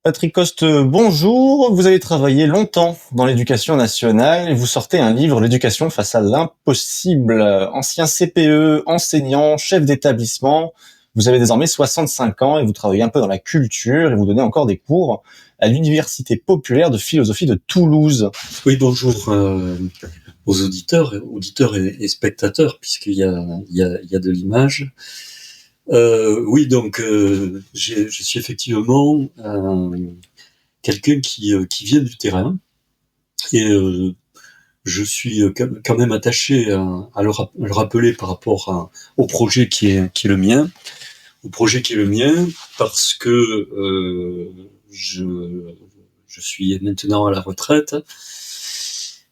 Patrick Coste, bonjour. Vous avez travaillé longtemps dans l'éducation nationale et vous sortez un livre, L'éducation face à l'impossible. Ancien CPE, enseignant, chef d'établissement, vous avez désormais 65 ans et vous travaillez un peu dans la culture et vous donnez encore des cours à l'Université populaire de philosophie de Toulouse. Oui, bonjour aux auditeurs et spectateurs, puisqu'il y a de l'image. Oui, donc je suis effectivement quelqu'un qui vient du terrain et je suis quand même attaché à le rappeler par rapport au projet qui est le mien, parce que je suis maintenant à la retraite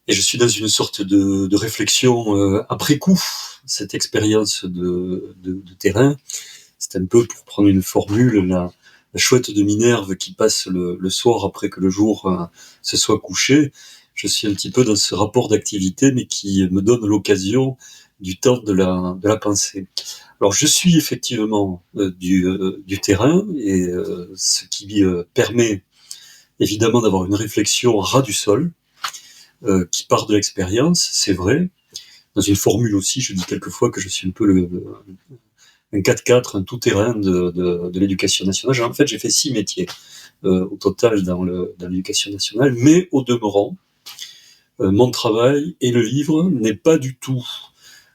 et je suis dans une sorte de réflexion après coup. Cette expérience de terrain, c'est un peu, pour prendre une formule, la chouette de Minerve qui passe le soir après que le jour se soit couché. Je suis un petit peu dans ce rapport d'activité, mais qui me donne l'occasion du temps de la pensée. Alors, je suis effectivement du terrain, et ce qui permet évidemment d'avoir une réflexion ras du sol, qui part de l'expérience, c'est vrai. Dans une formule aussi, je dis quelquefois que je suis un peu un 4x4, un tout-terrain de l'éducation nationale. En fait, j'ai fait 6 métiers au total dans l'éducation nationale, mais au demeurant, mon travail et le livre n'est pas du tout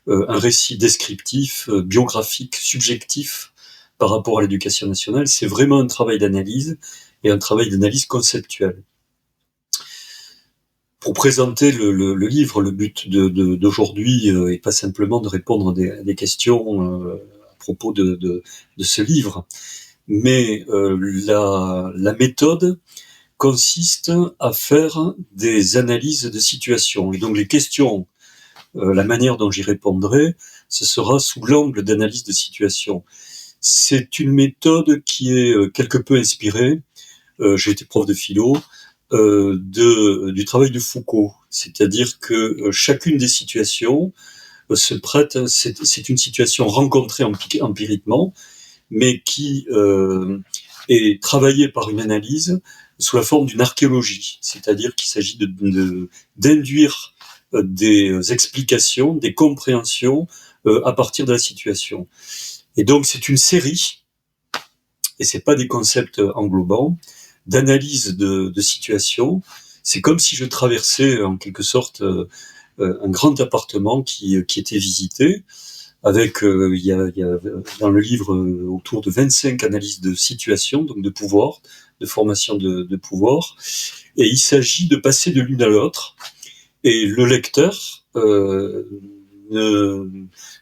un récit descriptif, biographique, subjectif par rapport à l'éducation nationale. C'est vraiment un travail d'analyse, et un travail d'analyse conceptuelle. Pour présenter le livre, le but d'aujourd'hui est pas simplement de répondre à des questions à propos de ce livre, mais la méthode consiste à faire des analyses de situation. Et donc les questions, la manière dont j'y répondrai, ce sera sous l'angle d'analyse de situation. C'est une méthode qui est quelque peu inspirée, j'ai été prof de philo, du travail de Foucault. C'est-à-dire que chacune des situations se prête, c'est une situation rencontrée empiriquement, mais qui est travaillée par une analyse sous la forme d'une archéologie. C'est-à-dire qu'il s'agit d'induire des explications, des compréhensions à partir de la situation. Et donc c'est une série, et c'est pas des concepts englobants, d'analyse de situation. C'est comme si je traversais en quelque sorte un grand appartement qui était visité, avec il y a dans le livre autour de 25 analyses de situation, donc de pouvoir, de formation de pouvoir, et il s'agit de passer de l'une à l'autre, et le lecteur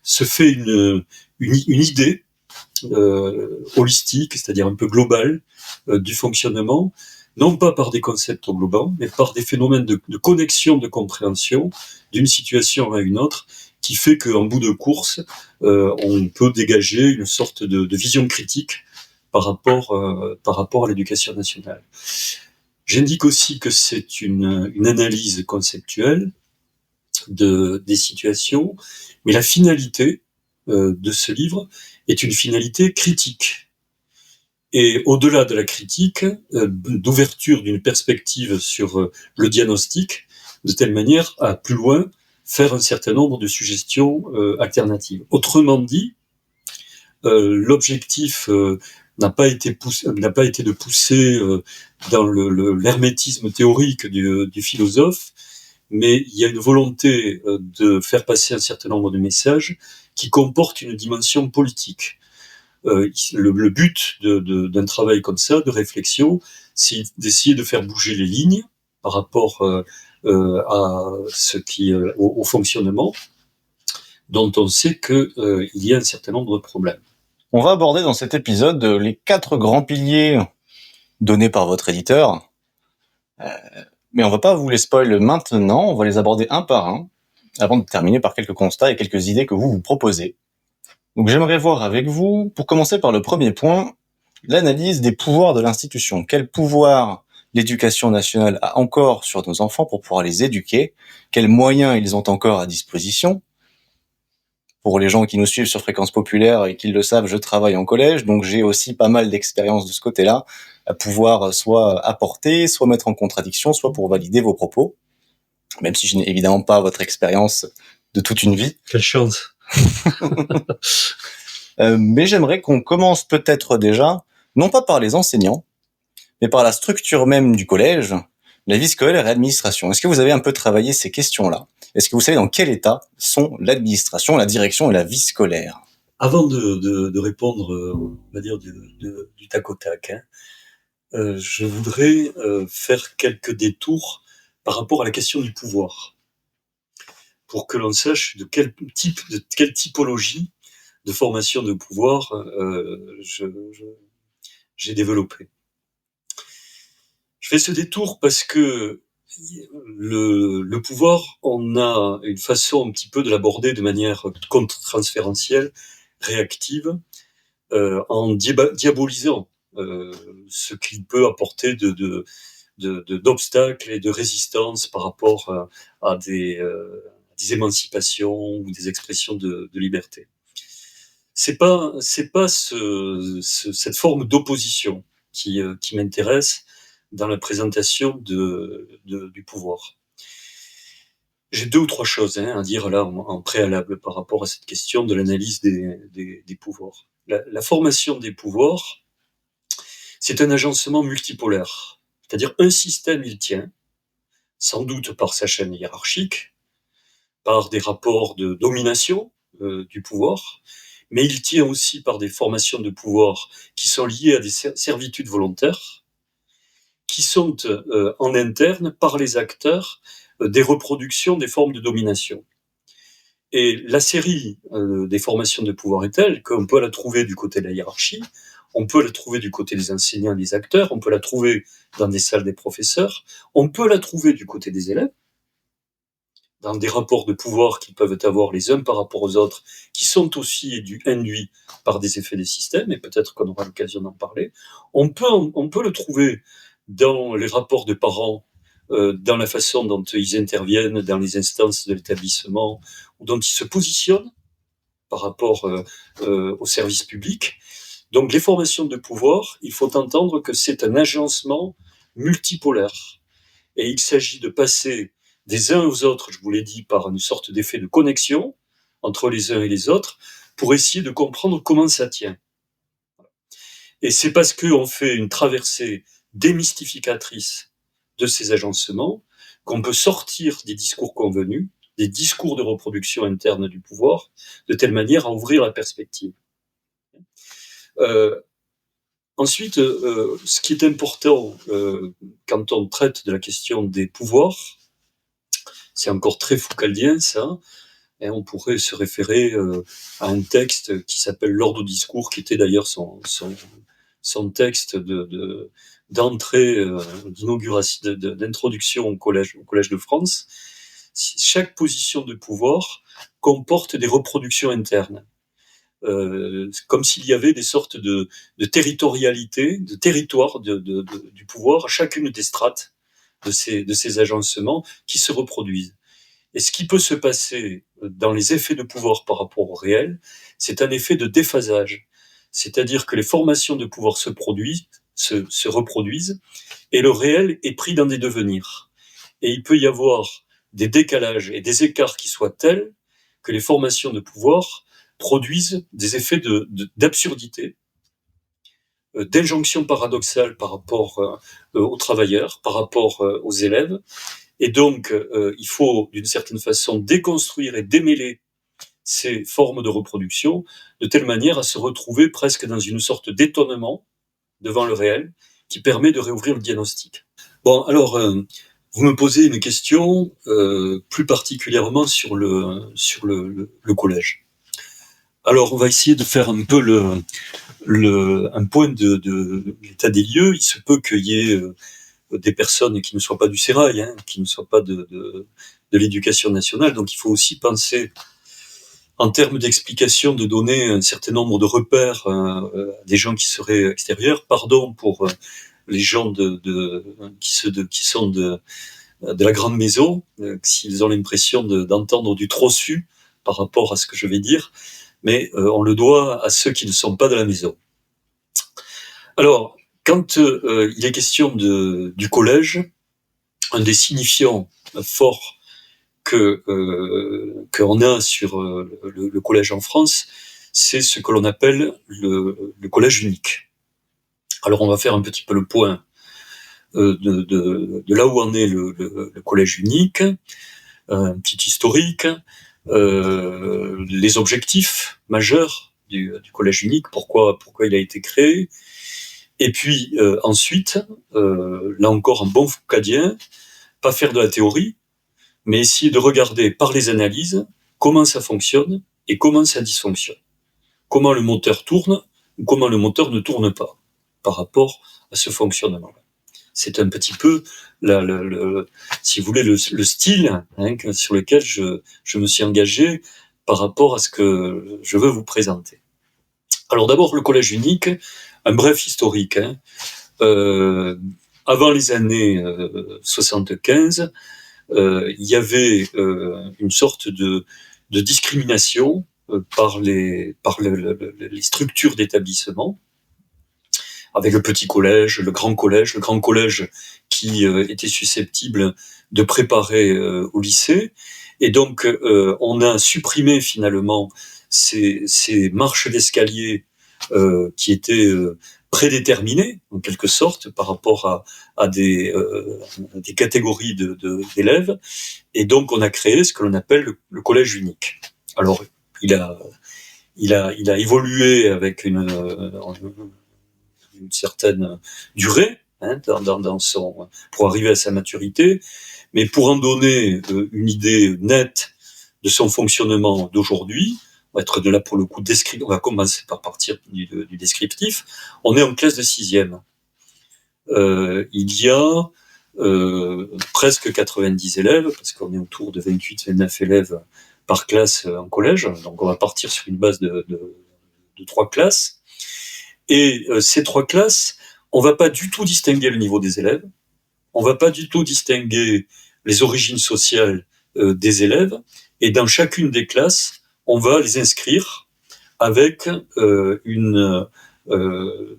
se fait une idée holistique, c'est-à-dire un peu globale, du fonctionnement, non pas par des concepts globaux, mais par des phénomènes de connexion, de compréhension d'une situation à une autre, qui fait qu'en bout de course, on peut dégager une sorte de vision critique par rapport à l'éducation nationale. J'indique aussi que c'est une analyse conceptuelle des situations, mais la finalité de ce livre est une finalité critique. Et au-delà de la critique, d'ouverture d'une perspective sur le diagnostic, de telle manière à plus loin faire un certain nombre de suggestions alternatives. Autrement dit, l'objectif n'a pas été de pousser dans l'hermétisme théorique du philosophe, mais il y a une volonté de faire passer un certain nombre de messages qui comportent une dimension politique. Le but d'un travail comme ça, de réflexion, c'est d'essayer de faire bouger les lignes par rapport à au fonctionnement dont on sait qu'il y a un certain nombre de problèmes. On va aborder dans cet épisode les 4 grands piliers donnés par votre éditeur. Mais on va pas vous les spoiler maintenant, on va les aborder un par un, avant de terminer par quelques constats et quelques idées que vous proposez. Donc j'aimerais voir avec vous, pour commencer par le premier point, l'analyse des pouvoirs de l'institution. Quel pouvoir l'éducation nationale a encore sur nos enfants pour pouvoir les éduquer? Quels moyens ils ont encore à disposition? Pour les gens qui nous suivent sur Fréquence Populaire et qui le savent, je travaille en collège, donc j'ai aussi pas mal d'expérience de ce côté-là, à pouvoir soit apporter, soit mettre en contradiction, soit pour valider vos propos, même si je n'ai évidemment pas votre expérience de toute une vie. Quelle chance. Mais j'aimerais qu'on commence peut-être déjà, non pas par les enseignants, mais par la structure même du collège, la vie scolaire et l'administration. Est-ce que vous avez un peu travaillé ces questions-là? Est-ce que vous savez dans quel état sont l'administration, la direction et la vie scolaire? Avant de répondre, on va dire du tac au tac, je voudrais faire quelques détours par rapport à la question du pouvoir, pour que l'on sache de quelle typologie de formation de pouvoir j'ai développé. Je fais ce détour parce que le pouvoir, on a une façon un petit peu de l'aborder de manière contre-transférentielle, réactive, en diabolisant ce qu'il peut apporter d'obstacles et de résistance par rapport à des émancipations ou des expressions de liberté. C'est pas cette forme d'opposition qui m'intéresse dans la présentation du pouvoir. J'ai 2 ou 3 choses à dire là en préalable par rapport à cette question de l'analyse des pouvoirs. La formation des pouvoirs, c'est un agencement multipolaire, c'est-à-dire un système il tient, sans doute par sa chaîne hiérarchique, par des rapports de domination du pouvoir, mais il tient aussi par des formations de pouvoir qui sont liées à des servitudes volontaires, qui sont en interne par les acteurs des reproductions des formes de domination. Et la série des formations de pouvoir est telle qu'on peut la trouver du côté de la hiérarchie, on peut la trouver du côté des enseignants et des acteurs, on peut la trouver dans des salles des professeurs, on peut la trouver du côté des élèves, dans des rapports de pouvoir qu'ils peuvent avoir les uns par rapport aux autres, qui sont aussi induits par des effets des systèmes, et peut-être qu'on aura l'occasion d'en parler. On peut le trouver dans les rapports de parents, dans la façon dont ils interviennent dans les instances de l'établissement, ou dont ils se positionnent par rapport au service public. Donc les formations de pouvoir, il faut entendre que c'est un agencement multipolaire. Et il s'agit de passer des uns aux autres, je vous l'ai dit, par une sorte d'effet de connexion entre les uns et les autres, pour essayer de comprendre comment ça tient. Et c'est parce qu'on fait une traversée démystificatrice de ces agencements qu'on peut sortir des discours convenus, des discours de reproduction interne du pouvoir, de telle manière à ouvrir la perspective. Ensuite, ce qui est important quand on traite de la question des pouvoirs, c'est encore très foucaldien ça, et on pourrait se référer à un texte qui s'appelle L'ordre du discours, qui était d'ailleurs son texte d'entrée, d'inauguration, d'introduction au collège de France. Chaque position de pouvoir comporte des reproductions internes. Comme s'il y avait des sortes de territorialité, de territoire du pouvoir à chacune des strates de ces agencements qui se reproduisent. Et ce qui peut se passer dans les effets de pouvoir par rapport au réel, c'est un effet de déphasage. C'est-à-dire que les formations de pouvoir se reproduisent, et le réel est pris dans des devenirs. Et il peut y avoir des décalages et des écarts qui soient tels que les formations de pouvoir produisent des effets d'absurdité, d'injonction paradoxale par rapport aux travailleurs, par rapport aux élèves. Et donc, il faut, d'une certaine façon, déconstruire et démêler ces formes de reproduction de telle manière à se retrouver presque dans une sorte d'étonnement devant le réel qui permet de réouvrir le diagnostic. Bon, alors, vous me posez une question plus particulièrement sur le collège. Alors, on va essayer de faire un peu un point de l'état des lieux. Il se peut qu'il y ait des personnes qui ne soient pas du sérail, qui ne soient pas de l'éducation nationale. Donc, il faut aussi penser en termes d'explication, de donner un certain nombre de repères à des gens qui seraient extérieurs. Pardon pour les gens qui sont de la grande maison, s'ils ont l'impression d'entendre du trop su par rapport à ce que je vais dire, mais on le doit à ceux qui ne sont pas de la maison. Alors, quand il est question du collège, un des signifiants forts qu'on a sur le collège en France, c'est ce que l'on appelle le collège unique. Alors, on va faire un petit peu le point de là où en est le collège unique, un petit historique, les objectifs majeurs du collège unique, pourquoi il a été créé, et puis ensuite, là encore un bon foucadien, pas faire de la théorie, mais essayer de regarder par les analyses comment ça fonctionne et comment ça dysfonctionne. Comment le moteur tourne ou comment le moteur ne tourne pas par rapport à ce fonctionnement-là. C'est un petit peu, si vous voulez, le style sur lequel je me suis engagé par rapport à ce que je veux vous présenter. Alors d'abord, le collège unique, un bref historique. Avant les années 75, il y avait une sorte de discrimination par les structures d'établissement, avec le petit collège, le grand collège qui était susceptible de préparer au lycée. Et donc, on a supprimé finalement ces marches d'escalier qui étaient prédéterminées, en quelque sorte, par rapport à des catégories d'élèves. Et donc, on a créé ce que l'on appelle le collège unique. Alors, il a évolué avec une certaine durée pour arriver à sa maturité, mais pour en donner une idée nette de son fonctionnement d'aujourd'hui, on va être de là pour le coup on va commencer par partir du descriptif. On est en classe de 6e. Il y a presque 90 élèves, parce qu'on est autour de 28-29 élèves par classe en collège, donc on va partir sur une base de 3 classes. Et ces 3 classes, on va pas du tout distinguer le niveau des élèves, on va pas du tout distinguer les origines sociales des élèves, et dans chacune des classes, on va les inscrire avec une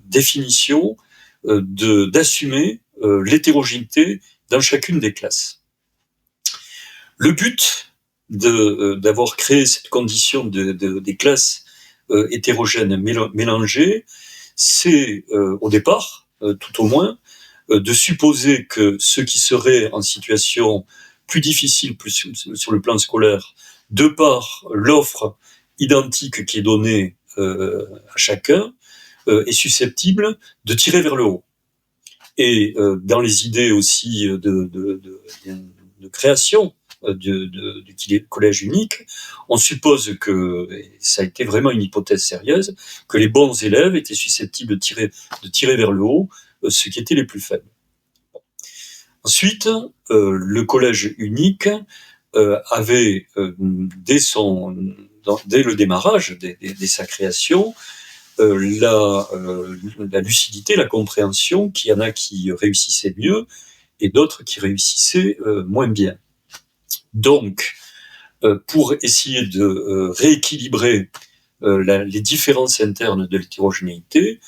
définition d'assumer l'hétérogénéité dans chacune des classes. Le but d'avoir créé cette condition des classes hétérogènes mélangées, c'est au départ, tout au moins, de supposer que ceux qui seraient en situation plus difficile sur le plan scolaire, de par l'offre identique qui est donnée à chacun, est susceptible de tirer vers le haut. Et dans les idées aussi de création du collège unique, on suppose que, et ça a été vraiment une hypothèse sérieuse, que les bons élèves étaient susceptibles de tirer vers le haut ceux qui étaient les plus faibles. Ensuite, le collège unique avait, dès le démarrage, dès sa création, la lucidité, la compréhension qu'il y en a qui réussissaient mieux et d'autres qui réussissaient moins bien. Donc, pour essayer de rééquilibrer les différences internes de l'hétérogénéité,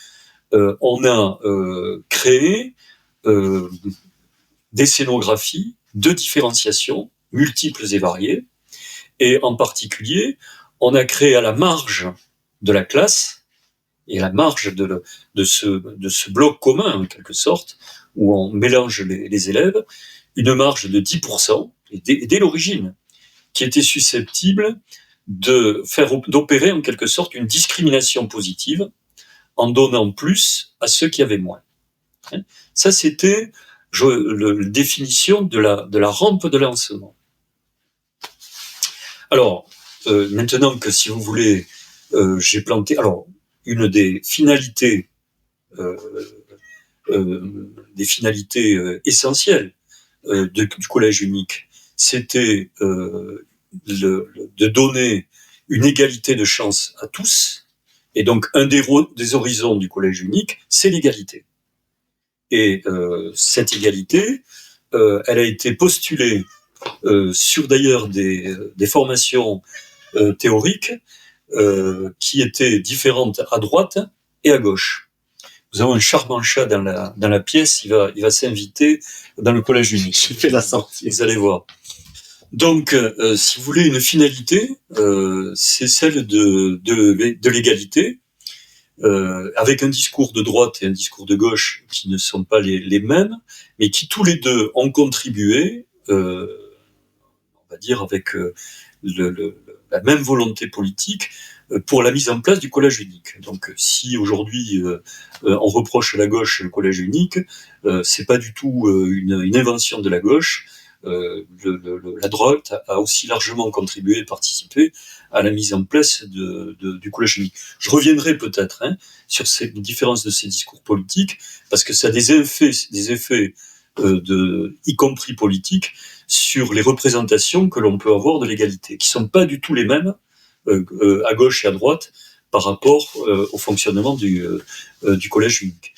on a créé des scénographies de différenciation multiples et variées, et en particulier, on a créé à la marge de la classe, et à la marge de ce bloc commun, en quelque sorte, où on mélange les élèves, une marge de 10%, dès l'origine, qui était susceptible d'opérer en quelque sorte une discrimination positive en donnant plus à ceux qui avaient moins. Ça, c'était la définition de la rampe de lancement. Alors, maintenant que, si vous voulez, j'ai planté... Alors, une des finalités essentielles du collège unique, c'était de donner une égalité de chance à tous. Et donc, un des horizons du collège unique, c'est l'égalité. Et cette égalité, elle a été postulée sur d'ailleurs des formations théoriques qui étaient différentes à droite et à gauche. Nous avons un charmant chat dans la pièce, il va s'inviter dans le collège unique. J'ai fait la sortie. Vous allez voir. Donc, si vous voulez une finalité, c'est celle de l'égalité, avec un discours de droite et un discours de gauche qui ne sont pas les mêmes, mais qui tous les deux ont contribué, on va dire avec la même volonté politique, pour la mise en place du collège unique. Donc, si aujourd'hui on reproche à la gauche le collège unique, c'est pas du tout une invention de la gauche. La droite a aussi largement contribué et participé à la mise en place du collège unique. Je reviendrai peut-être sur ces différences de ces discours politiques, parce que ça a des effets y compris politiques, sur les représentations que l'on peut avoir de l'égalité, qui sont pas du tout les mêmes à gauche et à droite par rapport au fonctionnement du collège unique.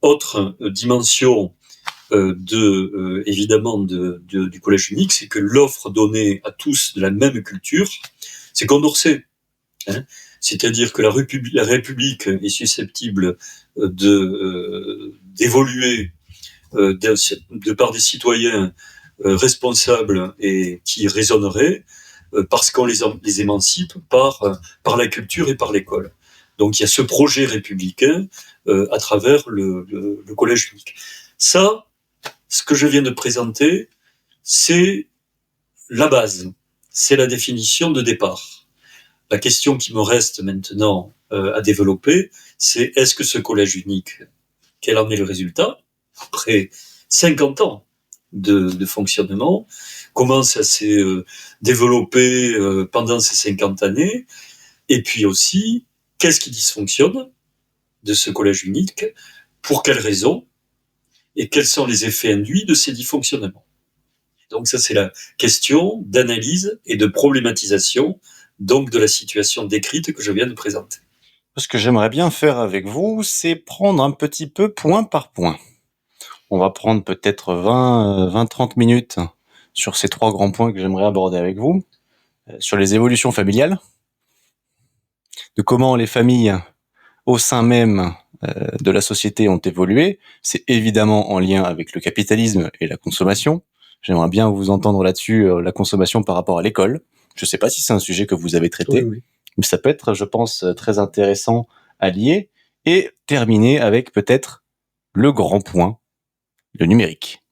Autre dimension évidemment du collège unique, c'est que l'offre donnée à tous de la même culture, c'est Condorcet. C'est-à-dire que la République est susceptible d'évoluer de par des citoyens responsables et qui raisonneraient, parce qu'on les émancipe par la culture et par l'école. Donc il y a ce projet républicain à travers le collège unique. Ça, ce que je viens de présenter, c'est la base, c'est la définition de départ. La question qui me reste maintenant à développer, c'est est-ce que ce collège unique, quel en est le résultat après 50 ans de fonctionnement, comment ça s'est développé pendant ces 50 années, et puis aussi, qu'est-ce qui dysfonctionne de ce collège unique, pour quelles raisons, et quels sont les effets induits de ces dysfonctionnements. Donc ça, c'est la question d'analyse et de problématisation donc de la situation décrite que je viens de présenter. Ce que j'aimerais bien faire avec vous, c'est prendre un petit peu point par point. On va prendre peut-être 20-30 minutes sur ces 3 grands points que j'aimerais aborder avec vous. Sur les évolutions familiales, de comment les familles au sein même de la société ont évolué. C'est évidemment en lien avec le capitalisme et la consommation. J'aimerais bien vous entendre là-dessus, la consommation par rapport à l'école. Je ne sais pas si c'est un sujet que vous avez traité, Oui. mais ça peut être, je pense, très intéressant à lier. Et terminer avec peut-être le grand point, le numérique.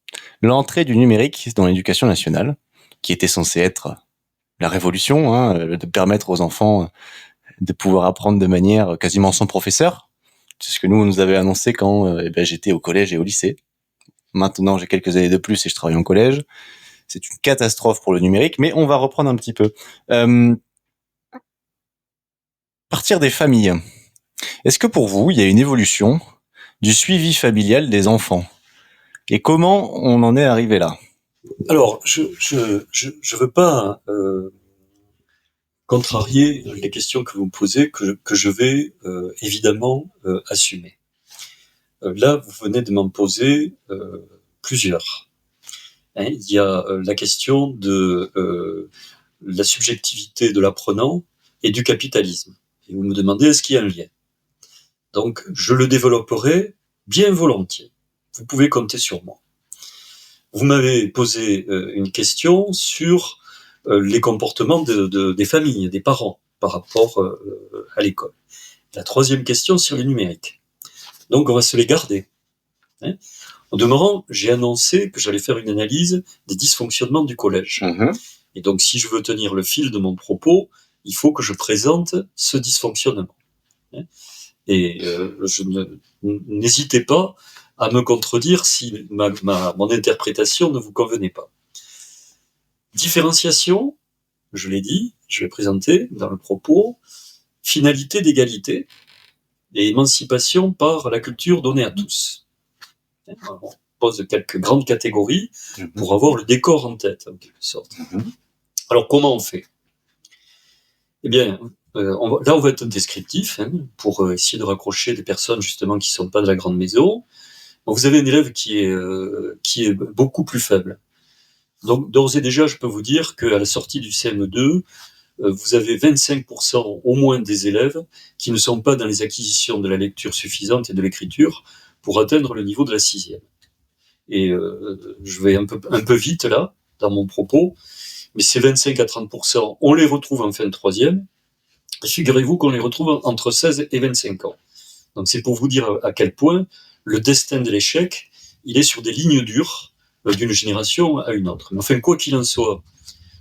L'entrée du numérique dans l'éducation nationale, qui était censée être la révolution, de permettre aux enfants de pouvoir apprendre de manière quasiment sans professeur. C'est ce que nous, on nous avait annoncé quand j'étais au collège et au lycée. Maintenant, j'ai quelques années de plus et je travaille en collège. C'est une catastrophe pour le numérique, mais on va reprendre un petit peu. Partir des familles. Est-ce que pour vous, il y a une évolution du suivi familial des enfants? Et comment on en est arrivé là? Alors, je veux pas contrarier les questions que vous me posez, que je vais évidemment assumer. Là, vous venez de m'en poser plusieurs. Il y a la question de la subjectivité de l'apprenant et du capitalisme. Et vous me demandez est-ce qu'il y a un lien. Donc, je le développerai bien volontiers. Vous pouvez compter sur moi. Vous m'avez posé une question sur les comportements des familles, des parents par rapport à l'école. La troisième question sur le numérique. Donc on va se les garder. En demeurant, j'ai annoncé que j'allais faire une analyse des dysfonctionnements du collège. Et donc si je veux tenir le fil de mon propos, il faut que je présente ce dysfonctionnement. Et n'hésitez pas à me contredire si mon interprétation ne vous convenait pas. Différenciation, je l'ai dit, je vais présenter dans le propos, finalité d'égalité et émancipation par la culture donnée à tous. On pose quelques grandes catégories pour avoir le décor en tête, en quelque sorte. Alors, comment on fait? Eh bien, là, on va être descriptif, pour essayer de raccrocher des personnes, justement, qui ne sont pas de la grande maison. Donc, vous avez un élève qui est beaucoup plus faible. Donc, d'ores et déjà, je peux vous dire qu'à la sortie du CM2, vous avez 25% au moins des élèves qui ne sont pas dans les acquisitions de la lecture suffisante et de l'écriture pour atteindre le niveau de la 6e. Et je vais un peu vite là, dans mon propos, mais ces 25 à 30%, on les retrouve en fin de 3e. Figurez-vous qu'on les retrouve entre 16 et 25 ans. Donc c'est pour vous dire à quel point le destin de l'échec, il est sur des lignes dures d'une génération à une autre. Mais enfin, quoi qu'il en soit,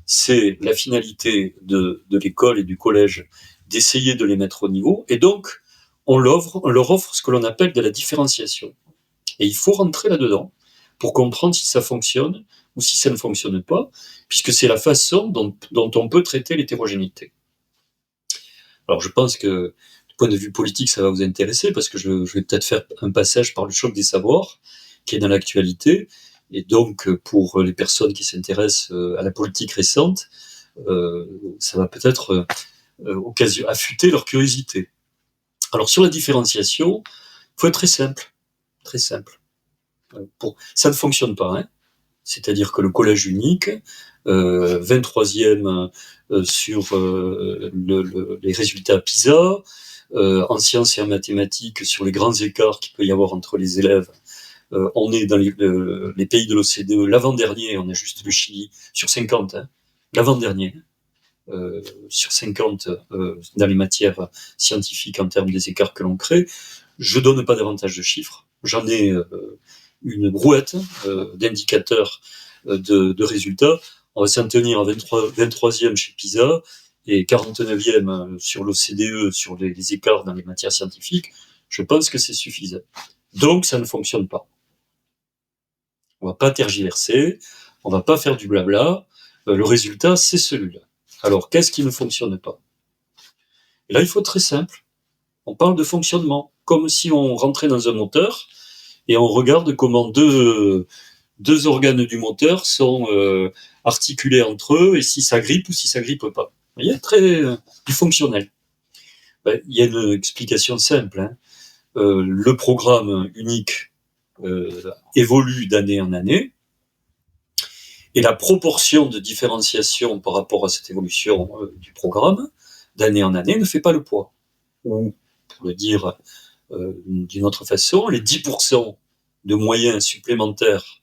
c'est la finalité de l'école et du collège d'essayer de les mettre au niveau, et donc on leur offre ce que l'on appelle de la différenciation. Et il faut rentrer là-dedans pour comprendre si ça fonctionne ou si ça ne fonctionne pas, puisque c'est la façon dont on peut traiter l'hétérogénéité. Alors je pense que du point de vue politique, ça va vous intéresser, parce que je vais peut-être faire un passage par le choc des savoirs, qui est dans l'actualité, et donc pour les personnes qui s'intéressent à la politique récente, ça va peut-être affûter leur curiosité. Alors sur la différenciation, il faut être très simple, très simple. Ça ne fonctionne pas, hein. C'est-à-dire que le collège unique, 23e sur les résultats PISA, en sciences et en mathématiques sur les grands écarts qu'il peut y avoir entre les élèves. On est dans les pays de l'OCDE, l'avant-dernier, on a juste le Chili, sur 50, hein, l'avant-dernier, sur 50 dans les matières scientifiques en termes des écarts que l'on crée. Je donne pas davantage de chiffres, j'en ai une brouette d'indicateurs de résultats. On va s'en tenir à 23e chez PISA et 49e sur l'OCDE, sur les écarts dans les matières scientifiques. Je pense que c'est suffisant. Donc, ça ne fonctionne pas. On va pas tergiverser, on va pas faire du blabla. Le résultat, c'est celui-là. Alors, qu'est-ce qui ne fonctionne pas? Et là, il faut être très simple. On parle de fonctionnement, comme si on rentrait dans un moteur et on regarde comment deux organes du moteur sont articulés entre eux, et si ça grippe ou si ça grippe pas. Vous voyez, du fonctionnel. Il y a une explication simple, hein. Le programme unique évolue d'année en année, et la proportion de différenciation par rapport à cette évolution du programme d'année en année ne fait pas le poids. Ou, pour le dire d'une autre façon, les 10% de moyens supplémentaires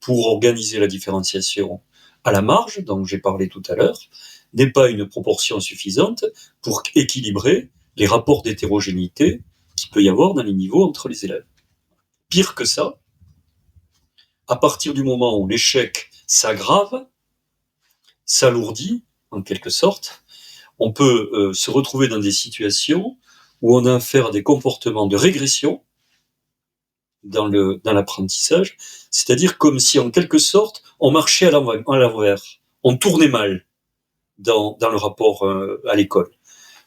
pour organiser la différenciation à la marge, dont j'ai parlé tout à l'heure, n'est pas une proportion suffisante pour équilibrer les rapports d'hétérogénéité qu'il peut y avoir dans les niveaux entre les élèves. Pire que ça, à partir du moment où l'échec s'aggrave, s'alourdit, en quelque sorte, on peut se retrouver dans des situations où on a affaire à des comportements de régression dans l'apprentissage, c'est-à-dire comme si, en quelque sorte, on marchait à l'envers, on tournait mal dans le rapport à l'école.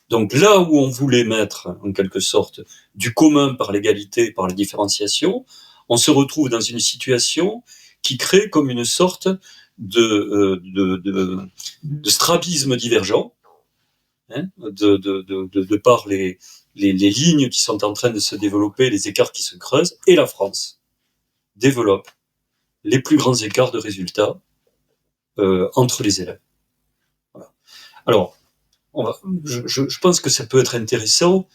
Donc là où on voulait mettre, en quelque sorte, du commun par l'égalité, par la différenciation, on se retrouve dans une situation qui crée comme une sorte de strabisme divergent, hein, de par les lignes qui sont en train de se développer, les écarts qui se creusent, et la France développe les plus grands écarts de résultats entre les élèves. Voilà. Alors, je pense que ça peut être intéressant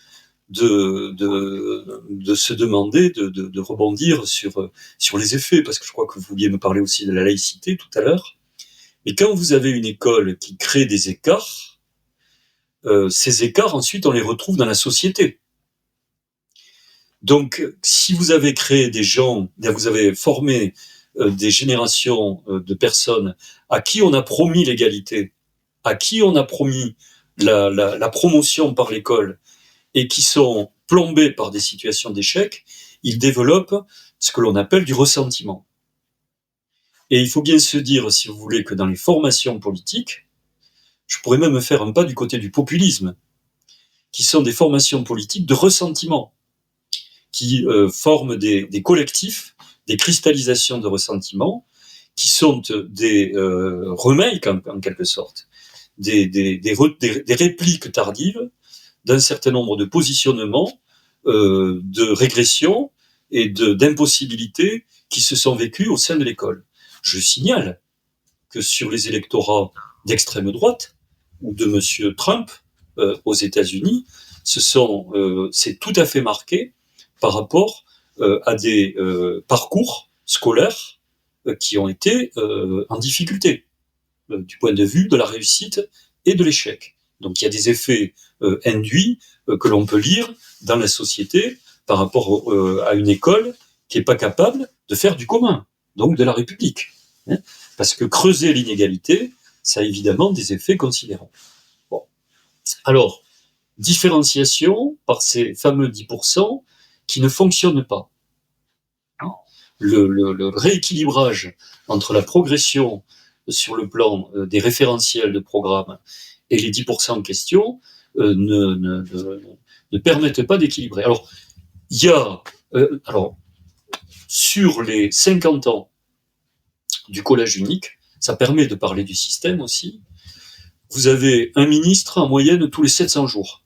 de se demander, de rebondir sur les effets, parce que je crois que vous vouliez me parler aussi de la laïcité tout à l'heure. Et quand vous avez une école qui crée des écarts, ces écarts, ensuite, on les retrouve dans la société. Donc, si vous avez créé des gens, vous avez formé des générations de personnes à qui on a promis l'égalité, à qui on a promis la promotion par l'école, et qui sont plombés par des situations d'échec, ils développent ce que l'on appelle du ressentiment. Et il faut bien se dire, si vous voulez, que dans les formations politiques, je pourrais même faire un pas du côté du populisme, qui sont des formations politiques de ressentiment, qui forment des collectifs, des cristallisations de ressentiment, qui sont des remakes, en quelque sorte, des répliques tardives d'un certain nombre de positionnements, de régression et d'impossibilités qui se sont vécus au sein de l'école. Je signale que sur les électorats d'extrême droite, ou de Monsieur Trump aux États-Unis, c'est tout à fait marqué par rapport à des parcours scolaires qui ont été en difficulté du point de vue de la réussite et de l'échec. Donc il y a des effets induits que l'on peut lire dans la société par rapport à une école qui n'est pas capable de faire du commun, donc de la République. Hein, parce que creuser l'inégalité, ça a évidemment des effets considérables. Bon. Alors, différenciation par ces fameux 10% qui ne fonctionnent pas. Le rééquilibrage entre la progression sur le plan des référentiels de programme et les 10% en question ne permettent pas d'équilibrer. Alors, il y a, sur les 50 ans du collège unique, ça permet de parler du système aussi, vous avez un ministre en moyenne tous les 700 jours.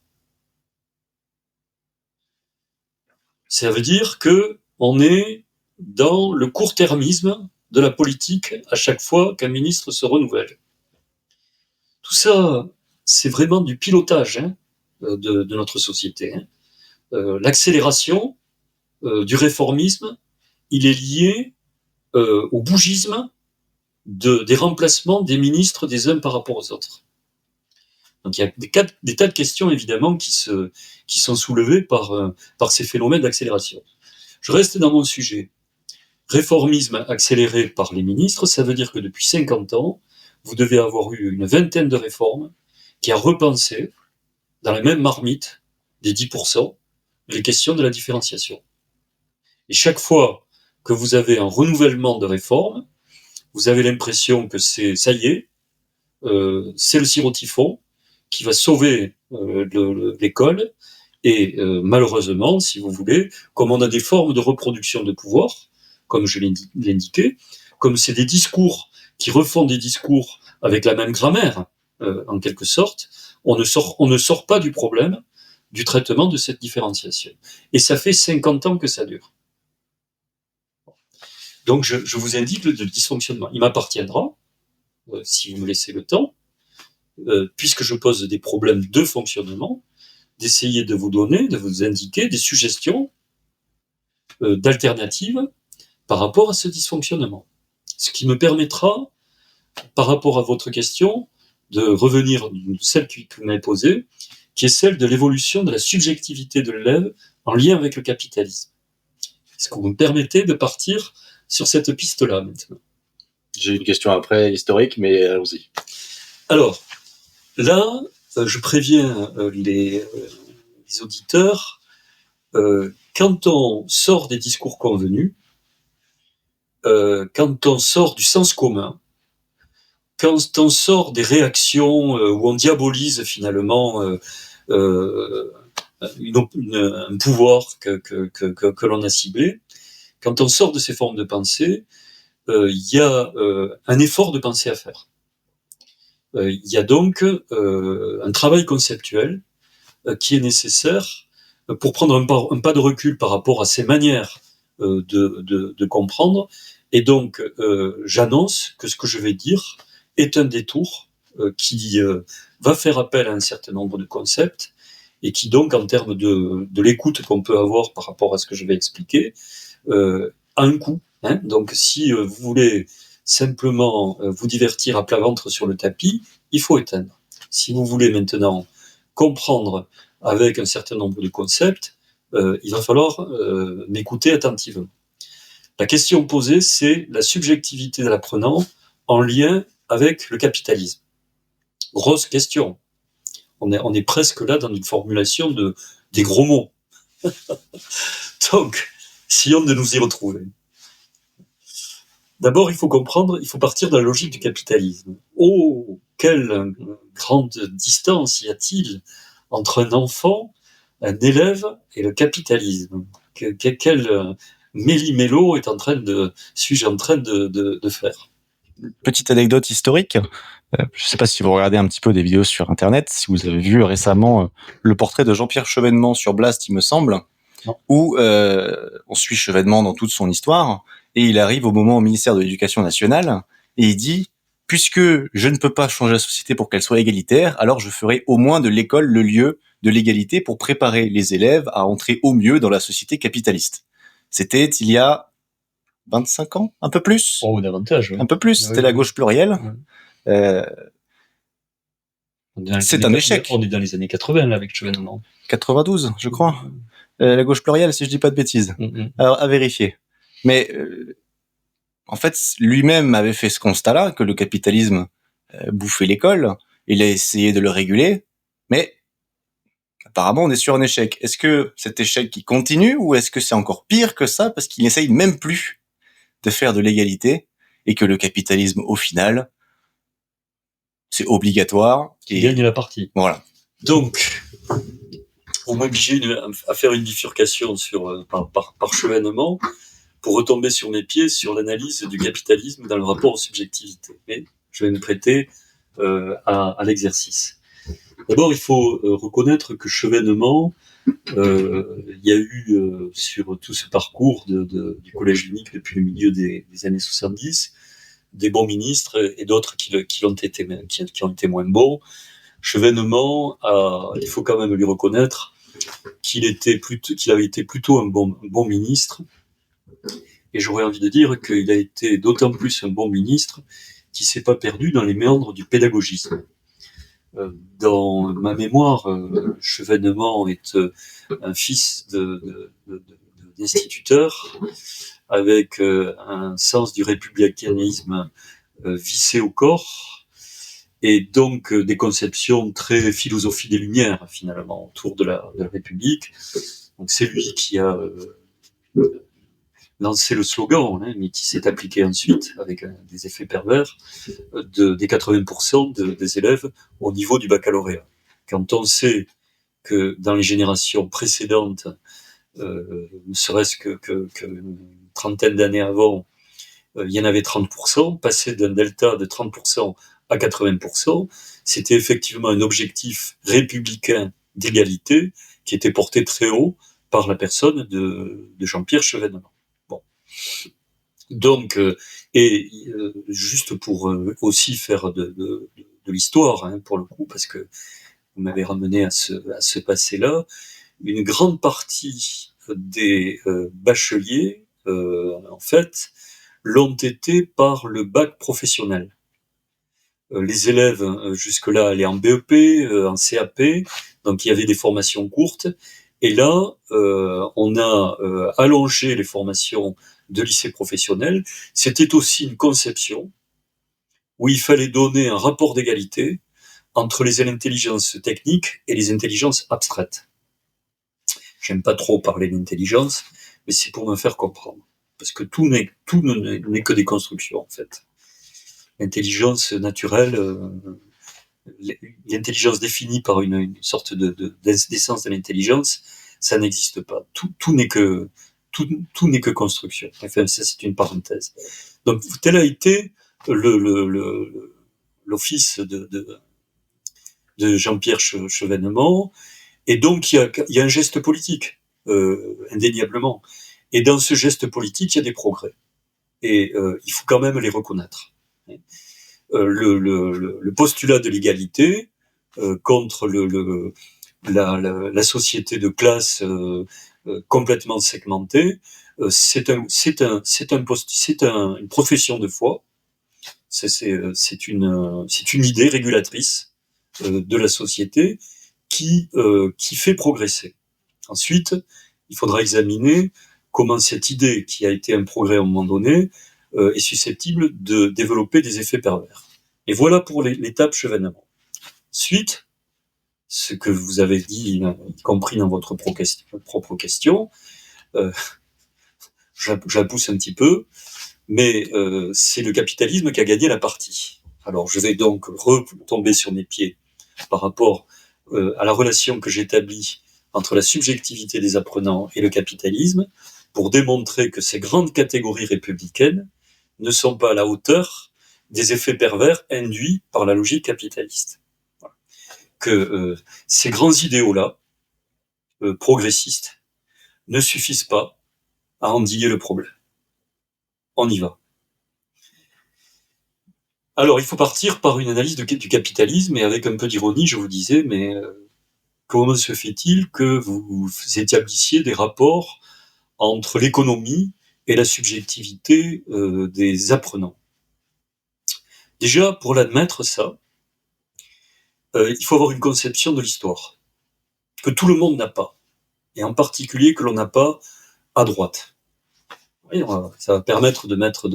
Ça veut dire que on est dans le court-termisme de la politique à chaque fois qu'un ministre se renouvelle. Tout ça, c'est vraiment du pilotage de notre société. L'accélération du réformisme, il est lié au bougisme des remplacements des ministres des uns par rapport aux autres. Donc il y a des tas de questions évidemment qui sont soulevées par ces phénomènes d'accélération. Je reste dans mon sujet. Réformisme accéléré par les ministres, ça veut dire que depuis 50 ans, vous devez avoir eu une vingtaine de réformes qui a repensé, dans la même marmite des 10%, les questions de la différenciation. Et chaque fois que vous avez un renouvellement de réformes, vous avez l'impression que ça y est, c'est le sirotifon qui va sauver l'école. Et malheureusement, si vous voulez, comme on a des formes de reproduction de pouvoir, comme je l'ai indiqué, comme c'est des discours qui refont des discours avec la même grammaire, en quelque sorte, on ne sort pas du problème du traitement de cette différenciation. Et ça fait 50 ans que ça dure. Donc je vous indique le dysfonctionnement. Il m'appartiendra, si vous me laissez le temps, puisque je pose des problèmes de fonctionnement, d'essayer de vous donner, de vous indiquer des suggestions d'alternatives par rapport à ce dysfonctionnement. Ce qui me permettra, par rapport à votre question, de revenir à celle que vous m'avez posée, qui est celle de l'évolution de la subjectivité de l'élève en lien avec le capitalisme. Est-ce que vous me permettez de partir sur cette piste-là maintenant? J'ai une question après historique, mais allons-y. Alors, là, je préviens les auditeurs, quand on sort des discours convenus, quand on sort du sens commun, quand on sort des réactions où on diabolise finalement un pouvoir que l'on a ciblé, quand on sort de ces formes de pensée, il y a un effort de pensée à faire. Il y a donc un travail conceptuel qui est nécessaire pour prendre un pas de recul par rapport à ces manières de comprendre. Et donc, j'annonce que ce que je vais dire est un détour qui va faire appel à un certain nombre de concepts et qui donc, en termes de l'écoute qu'on peut avoir par rapport à ce que je vais expliquer, a un coût. Hein. Donc, si vous voulez simplement vous divertir à plat ventre sur le tapis, il faut éteindre. Si vous voulez maintenant comprendre avec un certain nombre de concepts, il va falloir m'écouter attentivement. La question posée, c'est la subjectivité de l'apprenant en lien avec le capitalisme. Grosse question. On est presque là dans une formulation des gros mots. Donc, essayons de nous y retrouver. D'abord, il faut comprendre, il faut partir de la logique du capitalisme. Oh, quelle grande distance y a-t-il entre un enfant, un élève et le capitalisme? Quel méli-mélo suis-je en train de faire? Petite anecdote historique. Je ne sais pas si vous regardez un petit peu des vidéos sur Internet, si vous avez vu récemment le portrait de Jean-Pierre Chevènement sur Blast, il me semble, où on suit Chevènement dans toute son histoire, et il arrive au moment au ministère de l'Éducation nationale, et il dit puisque je ne peux pas changer la société pour qu'elle soit égalitaire, alors je ferai au moins de l'école le lieu de l'égalité pour préparer les élèves à entrer au mieux dans la société capitaliste. C'était il y a 25 ans, un peu plus. Oh, davantage, oui. Un peu plus, c'était la gauche plurielle. C'est un échec. On est dans les années 80, là, avec Chevènement. 92, je crois. La gauche plurielle, si je dis pas de bêtises. Alors, à vérifier. Mais, en fait, lui-même avait fait ce constat-là, que le capitalisme bouffait l'école. Il a essayé de le réguler, mais apparemment, on est sur un échec. Est-ce que cet échec qui continue, ou est-ce que c'est encore pire que ça, parce qu'il n'essaye même plus de faire de l'égalité, et que le capitalisme, au final, c'est obligatoire. Il gagne la partie. Voilà. Donc, on m'obligeait à faire une bifurcation par Chevènement pour retomber sur mes pieds sur l'analyse du capitalisme dans le rapport aux subjectivités. Mais je vais me prêter à l'exercice. D'abord, il faut reconnaître que Chevènement, il y a eu sur tout ce parcours du collège unique depuis le milieu des années 70, des bons ministres et d'autres qui ont été moins bons. Chevènement, il faut quand même lui reconnaître qu'il avait été plutôt un bon ministre. Et j'aurais envie de dire qu'il a été d'autant plus un bon ministre qu'il s'est pas perdu dans les méandres du pédagogisme. Dans ma mémoire, Chevènement est un fils d'instituteur avec un sens du républicanisme vissé au corps et donc des conceptions très philosophie des Lumières finalement autour de la République. Donc c'est lui qui a lancé le slogan, mais qui s'est appliqué ensuite avec des effets pervers des 80% des élèves au niveau du baccalauréat. Quand on sait que dans les générations précédentes, ne serait-ce qu'une trentaine d'années avant, il y en avait 30%, passer d'un delta de 30% à 80%, c'était effectivement un objectif républicain d'égalité qui était porté très haut par la personne de Jean-Pierre Chevènement. Bon. Donc, juste pour aussi faire de l'histoire, pour le coup, parce que vous m'avez ramené à ce passé-là, une grande partie des bacheliers, en fait, l'ont été par le bac professionnel. Les élèves, jusque-là, allaient en BEP, en CAP, donc il y avait des formations courtes. Et là, on a allongé les formations de lycée professionnel. C'était aussi une conception où il fallait donner un rapport d'égalité entre les intelligences techniques et les intelligences abstraites. J'aime pas trop parler d'intelligence, mais c'est pour me faire comprendre. Parce que tout n'est que des constructions, en fait. L'intelligence naturelle, l'intelligence définie par une sorte d'essence de l'intelligence, ça n'existe pas. Tout n'est que construction. Enfin, ça, c'est une parenthèse. Donc, tel a été l'office de Jean-Pierre Chevènement. Et donc, il y a un geste politique, indéniablement. Et dans ce geste politique, il y a des progrès. Et il faut quand même les reconnaître. Le postulat de l'égalité contre la société de classe complètement segmentée, c'est une profession de foi. C'est une idée régulatrice de la société qui fait progresser. Ensuite, il faudra examiner comment cette idée, qui a été un progrès à un moment donné, est susceptible de développer des effets pervers. Et voilà pour l'étape Chevènement. Ensuite, ce que vous avez dit, y compris dans votre propre question, je la pousse un petit peu, mais c'est le capitalisme qui a gagné la partie. Alors je vais donc retomber sur mes pieds par rapport à la relation que j'établis entre la subjectivité des apprenants et le capitalisme, pour démontrer que ces grandes catégories républicaines ne sont pas à la hauteur des effets pervers induits par la logique capitaliste. Voilà. Que ces grands idéaux-là, progressistes, ne suffisent pas à endiguer le problème. On y va. Alors, il faut partir par une analyse du capitalisme, et avec un peu d'ironie, je vous disais, mais comment se fait-il que vous établissiez des rapports entre l'économie et la subjectivité des apprenants? Déjà, pour l'admettre, ça, il faut avoir une conception de l'histoire que tout le monde n'a pas, et en particulier que l'on n'a pas à droite. Oui, ça va permettre de mettre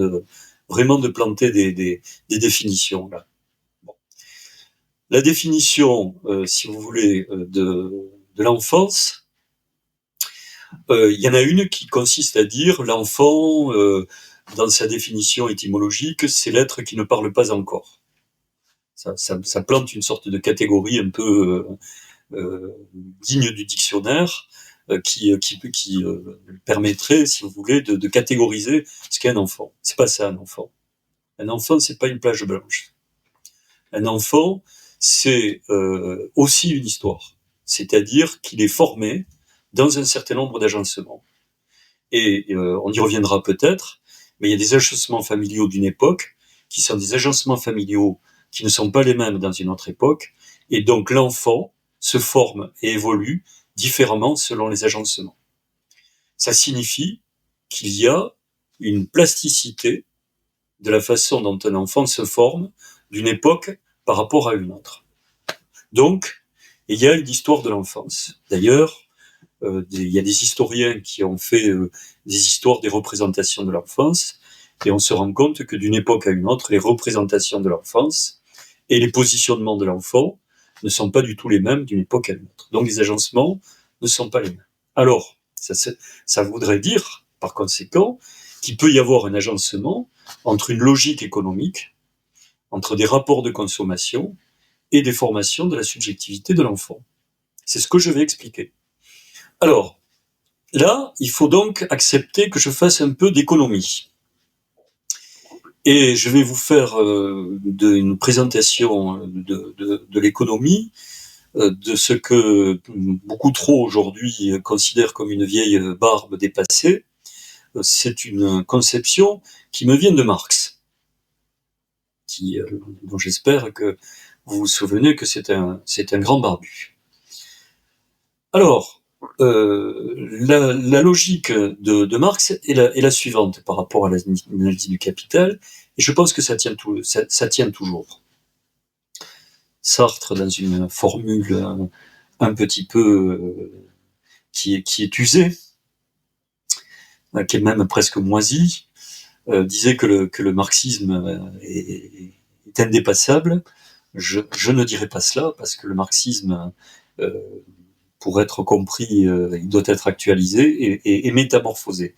vraiment de planter des définitions là. Bon. La définition, si vous voulez, de l'enfance, il y en a une qui consiste à dire l'enfant, dans sa définition étymologique, c'est l'être qui ne parle pas encore. Ça plante une sorte de catégorie un peu digne du dictionnaire, qui permettrait, si vous voulez, de catégoriser ce qu'est un enfant. C'est pas ça, un enfant. Un enfant, c'est pas une plage blanche. Un enfant, c'est aussi une histoire. C'est-à-dire qu'il est formé dans un certain nombre d'agencements. Et on y reviendra peut-être, mais il y a des agencements familiaux d'une époque qui sont des agencements familiaux qui ne sont pas les mêmes dans une autre époque. Et donc l'enfant se forme et évolue différemment selon les agencements. Ça signifie qu'il y a une plasticité de la façon dont un enfant se forme d'une époque par rapport à une autre. Donc, il y a une histoire de l'enfance. D'ailleurs, il y a des historiens qui ont fait des histoires des représentations de l'enfance, et on se rend compte que d'une époque à une autre, les représentations de l'enfance et les positionnements de l'enfant ne sont pas du tout les mêmes d'une époque à une autre. Donc les agencements ne sont pas les mêmes. Alors, ça voudrait dire, par conséquent, qu'il peut y avoir un agencement entre une logique économique, entre des rapports de consommation et des formations de la subjectivité de l'enfant. C'est ce que je vais expliquer. Alors, là, il faut donc accepter que je fasse un peu d'économie. Et je vais vous faire une présentation de l'économie, de ce que beaucoup trop aujourd'hui considèrent comme une vieille barbe dépassée. C'est une conception qui me vient de Marx, dont j'espère que vous vous souvenez que c'est un grand barbu. Alors, la logique de Marx est la suivante par rapport à l'analyse du capital, et je pense que ça tient toujours. Sartre, dans une formule un petit peu qui est usée, qui est même presque moisie, disait que le marxisme est indépassable. Je ne dirais pas cela, parce que le marxisme, pour être compris, il doit être actualisé et métamorphosé.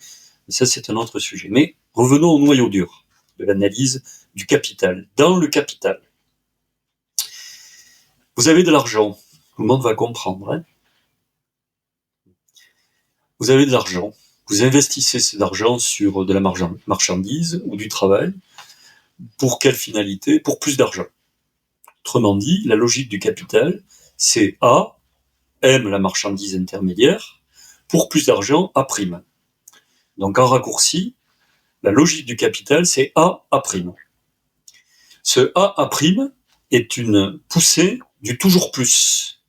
Et ça, c'est un autre sujet. Mais revenons au noyau dur de l'analyse du capital. Dans le capital, vous avez de l'argent. Tout le monde va comprendre. Hein, vous avez de l'argent. Vous investissez cet argent sur de la marchandise ou du travail. Pour quelle finalité? Pour plus d'argent. Autrement dit, la logique du capital, c'est A aime la marchandise intermédiaire, pour plus d'argent, A prime. Donc en raccourci, la logique du capital, c'est A prime. Ce A prime est une poussée du toujours plus.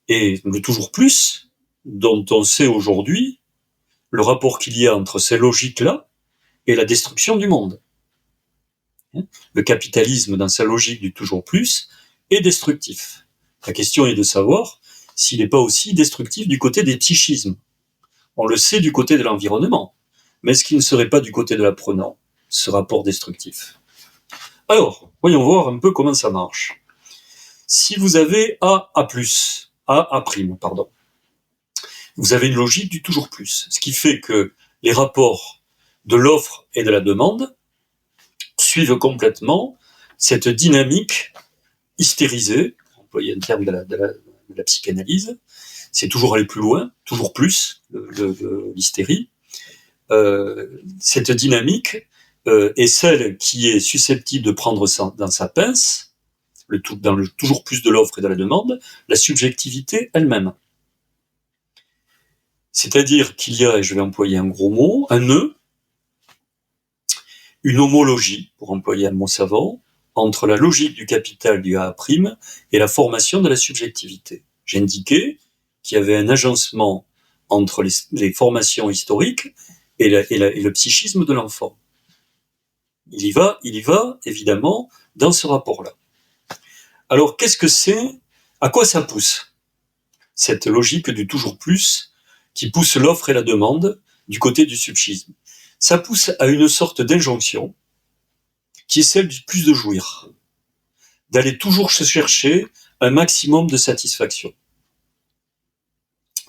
Et le toujours plus, dont on sait aujourd'hui le rapport qu'il y a entre ces logiques-là et la destruction du monde. Le capitalisme, dans sa logique du toujours plus, est destructif. La question est de savoir s'il n'est pas aussi destructif du côté des psychismes. On le sait du côté de l'environnement, mais est-ce qu'il ne serait pas du côté de l'apprenant, ce rapport destructif? Alors, voyons voir un peu comment ça marche. Si vous avez A+, pardon, vous avez une logique du toujours plus, ce qui fait que les rapports de l'offre et de la demande suivent complètement cette dynamique hystérisée, employer un terme de la psychanalyse, c'est toujours aller plus loin, toujours plus, l'hystérie. Cette dynamique est celle qui est susceptible de prendre dans sa pince, dans le toujours plus de l'offre et de la demande, la subjectivité elle-même. C'est-à-dire qu'il y a, et je vais employer un gros mot, un nœud, une homologie, pour employer un mot savant, entre la logique du capital du A' et la formation de la subjectivité. J'ai indiqué qu'il y avait un agencement entre les formations historiques et le psychisme de l'enfant. Il y va, évidemment, dans ce rapport-là. Alors, qu'est-ce que c'est? À quoi ça pousse? Cette logique du toujours plus, qui pousse l'offre et la demande du côté du subchisme. Ça pousse à une sorte d'injonction, qui est celle du plus de jouir, d'aller toujours se chercher un maximum de satisfaction.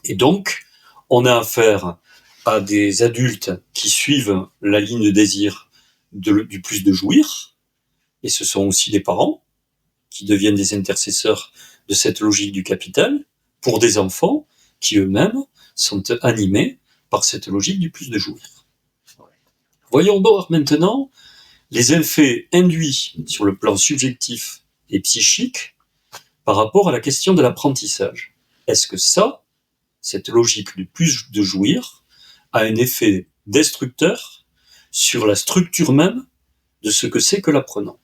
Et donc, on a affaire à des adultes qui suivent la ligne de désir du plus de jouir, et ce sont aussi des parents qui deviennent des intercesseurs de cette logique du capital pour des enfants qui eux-mêmes sont animés par cette logique du plus de jouir. Voyons voir maintenant les effets induits sur le plan subjectif et psychique par rapport à la question de l'apprentissage. Est-ce que cette logique du plus de jouir, a un effet destructeur sur la structure même de ce que c'est que l'apprenant?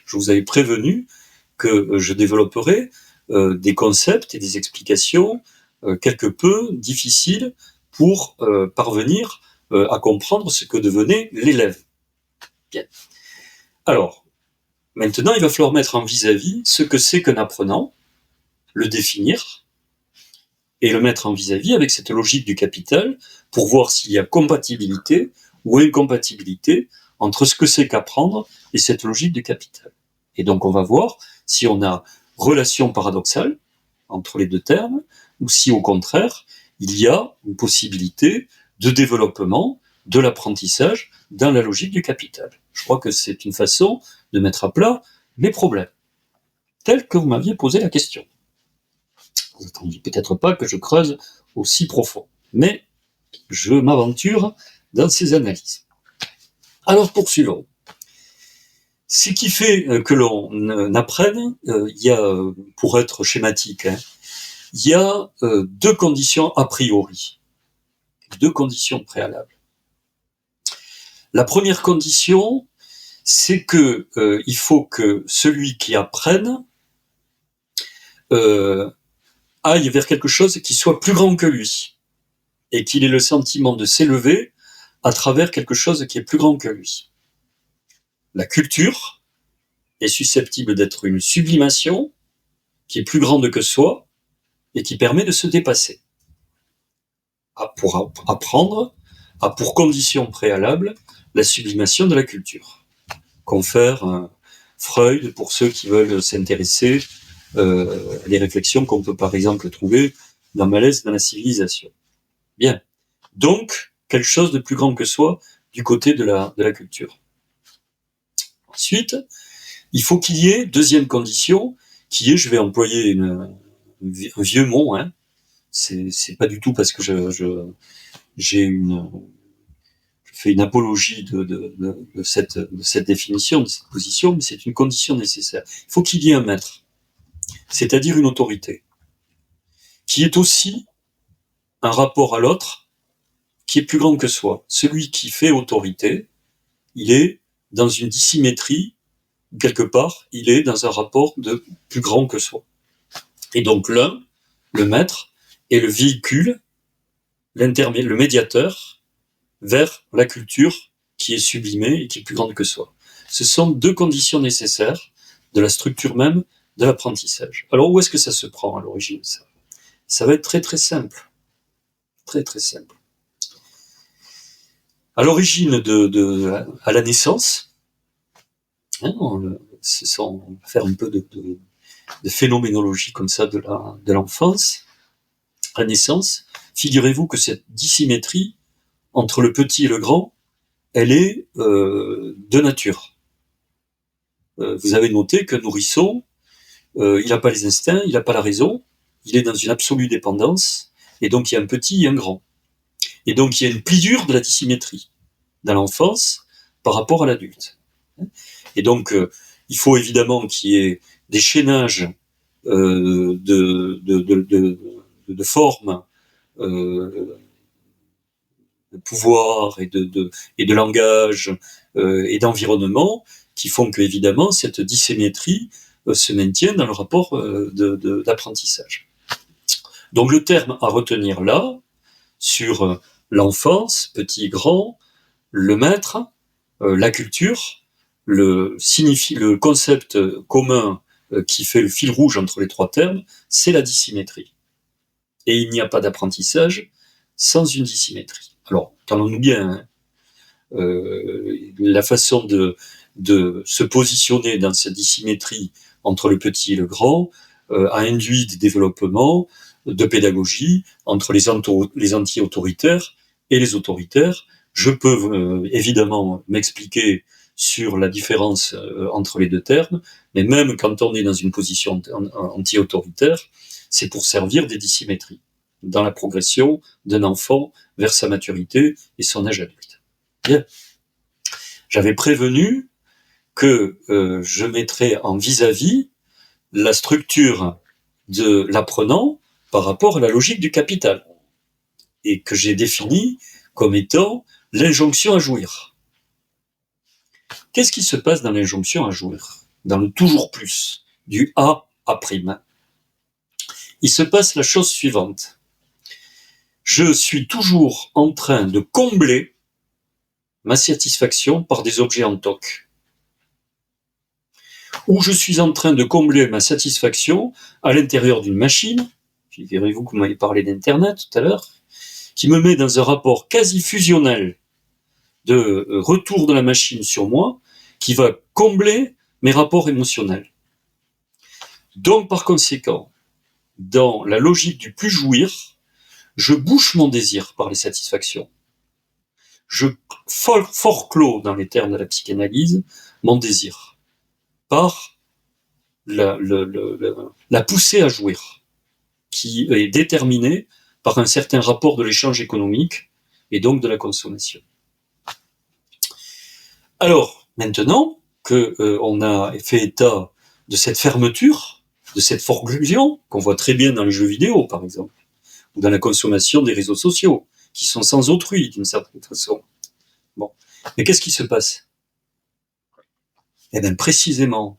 Je vous avais prévenu que je développerai des concepts et des explications quelque peu difficiles pour parvenir à comprendre ce que devenait l'élève. Bien. Alors, maintenant, il va falloir mettre en vis-à-vis ce que c'est qu'un apprenant, le définir, et le mettre en vis-à-vis avec cette logique du capital pour voir s'il y a compatibilité ou incompatibilité entre ce que c'est qu'apprendre et cette logique du capital. Et donc, on va voir si on a relation paradoxale entre les deux termes, ou si au contraire, il y a une possibilité de développement de l'apprentissage dans la logique du capital. Je crois que c'est une façon de mettre à plat les problèmes, tels que vous m'aviez posé la question. Vous n'attendiez peut-être pas que je creuse aussi profond, mais je m'aventure dans ces analyses. Alors poursuivons. Ce qui fait que l'on apprenne, il y a, pour être schématique, il y a deux conditions a priori, deux conditions préalables. La première condition, c'est que il faut que celui qui apprenne aille vers quelque chose qui soit plus grand que lui, et qu'il ait le sentiment de s'élever à travers quelque chose qui est plus grand que lui. La culture est susceptible d'être une sublimation qui est plus grande que soi et qui permet de se dépasser. Pour apprendre a pour condition préalable la sublimation de la culture. Confère Freud pour ceux qui veulent s'intéresser à des réflexions qu'on peut par exemple trouver dans Malaise dans la civilisation. Bien. Donc, quelque chose de plus grand que soi du côté de la culture. Ensuite, il faut qu'il y ait, deuxième condition, qui est, je vais employer un vieux mot, c'est pas du tout parce que je fais une apologie de cette définition, de cette position, mais c'est une condition nécessaire. Il faut qu'il y ait un maître, c'est-à-dire une autorité, qui est aussi un rapport à l'autre qui est plus grand que soi. Celui qui fait autorité, il est dans une dissymétrie, quelque part, il est dans un rapport de plus grand que soi. Et donc l'un, le maître, est le véhicule, le médiateur, vers la culture qui est sublimée et qui est plus grande que soi. Ce sont deux conditions nécessaires de la structure même de l'apprentissage. Alors où est-ce que ça se prend à l'origine, ça? Ça va être très très simple. Très très simple. À l'origine à la naissance, on va faire un peu de phénoménologie comme ça de l'enfance. À la naissance, figurez-vous que cette dissymétrie entre le petit et le grand, elle est de nature. Vous avez noté qu'un nourrisson, il n'a pas les instincts, il n'a pas la raison, il est dans une absolue dépendance, et donc il y a un petit et un grand. Et donc il y a une pliure de la dissymétrie dans l'enfance par rapport à l'adulte. Et donc il faut évidemment qu'il y ait des chaînages de formes pouvoir et de langage et d'environnement qui font que, évidemment, cette dissymétrie se maintient dans le rapport d'apprentissage. Donc le terme à retenir là, sur l'enfance, petit, grand, le maître, la culture, le concept commun qui fait le fil rouge entre les trois termes, c'est la dissymétrie. Et il n'y a pas d'apprentissage sans une dissymétrie. Alors, entendons-nous bien, hein, la façon de se positionner dans cette dissymétrie entre le petit et le grand a induit des développements de pédagogie entre les anti-autoritaires et les autoritaires. Je peux évidemment m'expliquer sur la différence entre les deux termes, mais même quand on est dans une position anti-autoritaire, c'est pour servir des dissymétries dans la progression d'un enfant vers sa maturité et son âge adulte. Bien. J'avais prévenu que je mettrais en vis-à-vis la structure de l'apprenant par rapport à la logique du capital, et que j'ai défini comme étant l'injonction à jouir. Qu'est-ce qui se passe dans l'injonction à jouir, dans le toujours plus, du A à prime? Il se passe la chose suivante. Je suis toujours en train de combler ma satisfaction par des objets en toc. Ou je suis en train de combler ma satisfaction à l'intérieur d'une machine, verrez-vous que vous m'avez parlé d'Internet tout à l'heure, qui me met dans un rapport quasi fusionnel de retour de la machine sur moi, qui va combler mes rapports émotionnels. Donc, par conséquent, dans la logique du plus jouir, je bouche mon désir par les satisfactions. Je forclos, dans les termes de la psychanalyse, mon désir par la poussée à jouir, qui est déterminée par un certain rapport de l'échange économique et donc de la consommation. Alors, maintenant que on a fait état de cette fermeture, de cette forclusion, qu'on voit très bien dans les jeux vidéo, par exemple, ou dans la consommation des réseaux sociaux, qui sont sans autrui, d'une certaine façon. Bon. Mais qu'est-ce qui se passe? Eh bien, précisément,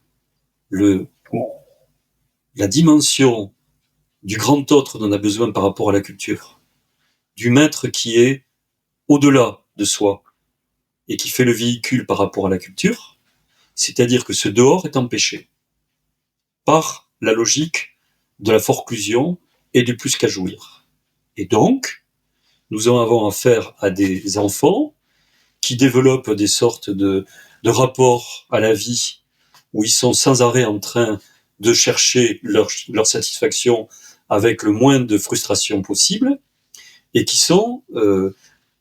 la dimension du grand autre dont on a besoin par rapport à la culture, du maître qui est au-delà de soi et qui fait le véhicule par rapport à la culture, c'est-à-dire que ce dehors est empêché par la logique de la forclusion et du plus qu'à jouir. Et donc, nous en avons affaire à des enfants qui développent des sortes de rapports à la vie où ils sont sans arrêt en train de chercher leur satisfaction avec le moins de frustration possible, et qui sont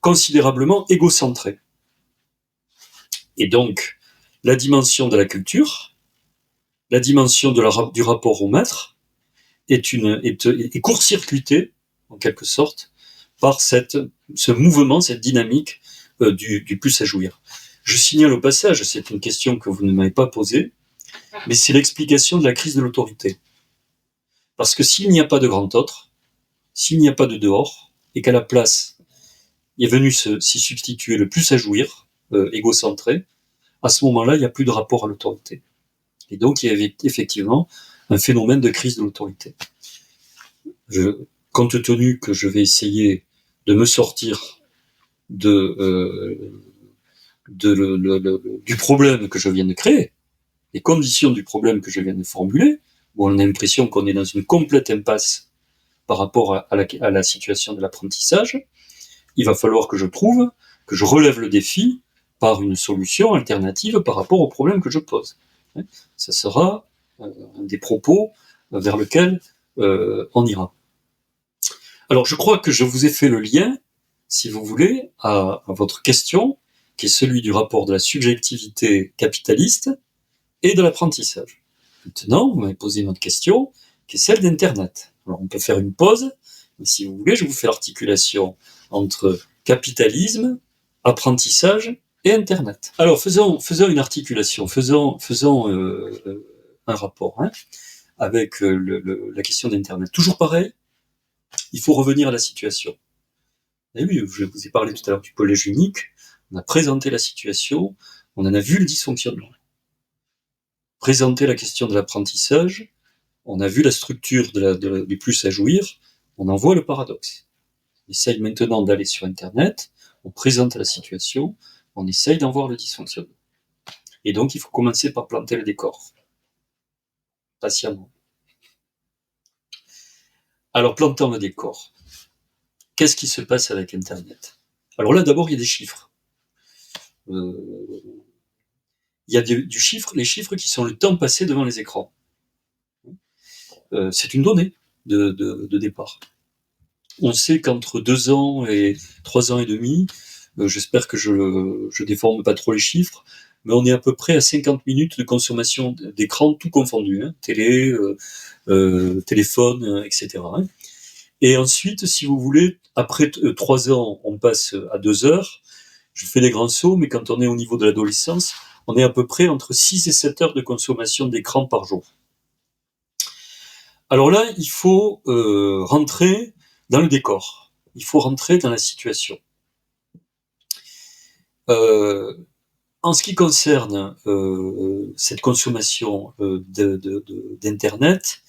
considérablement égocentrés. Et donc, la dimension de la culture, la dimension du rapport au maître, est court-circuitée, en quelque sorte, par ce mouvement, cette dynamique du plus à jouir. Je signale au passage, c'est une question que vous ne m'avez pas posée, mais c'est l'explication de la crise de l'autorité. Parce que s'il n'y a pas de grand autre, s'il n'y a pas de dehors, et qu'à la place, il est venu s'y substituer le plus à jouir, égocentré, à ce moment-là, il n'y a plus de rapport à l'autorité. Et donc, il y avait effectivement un phénomène de crise de l'autorité. Compte tenu que je vais essayer de me sortir du problème que je viens de créer, les conditions du problème que je viens de formuler, où on a l'impression qu'on est dans une complète impasse par rapport à la situation de l'apprentissage, il va falloir que je relève le défi par une solution alternative par rapport au problème que je pose. Ça sera un des propos vers lequel on ira. Alors, je crois que je vous ai fait le lien, si vous voulez, à votre question, qui est celui du rapport de la subjectivité capitaliste et de l'apprentissage. Maintenant, vous m'avez posé une autre question, qui est celle d'Internet. Alors, on peut faire une pause, mais si vous voulez, je vous fais l'articulation entre capitalisme, apprentissage et Internet. Alors, faisons une articulation, faisons un rapport avec la question d'Internet. Toujours pareil, il faut revenir à la situation. Et oui, je vous ai parlé tout à l'heure du collège unique, on a présenté la situation, on en a vu le dysfonctionnement. Présenté la question de l'apprentissage, on a vu la structure du plus à jouir, on en voit le paradoxe. On essaye maintenant d'aller sur Internet, on présente la situation, on essaye d'en voir le dysfonctionnement. Et donc, il faut commencer par planter le décor. Patiemment. Alors, plantons le décor. Qu'est-ce qui se passe avec Internet? Alors là, d'abord, il y a des chiffres. Il y a les chiffres qui sont le temps passé devant les écrans. C'est une donnée de départ. On sait qu'entre 2 ans et 3 ans et demi, j'espère que je déforme pas trop les chiffres, mais on est à peu près à 50 minutes de consommation d'écran, tout confondu, hein, télé, téléphone, etc. Hein. Et ensuite, si vous voulez, après 3 ans, on passe à 2 heures. Je fais des grands sauts, mais quand on est au niveau de l'adolescence, on est à peu près entre 6 et 7 heures de consommation d'écran par jour. Alors là, il faut rentrer dans le décor. Il faut rentrer dans la situation. En ce qui concerne cette consommation d'Internet,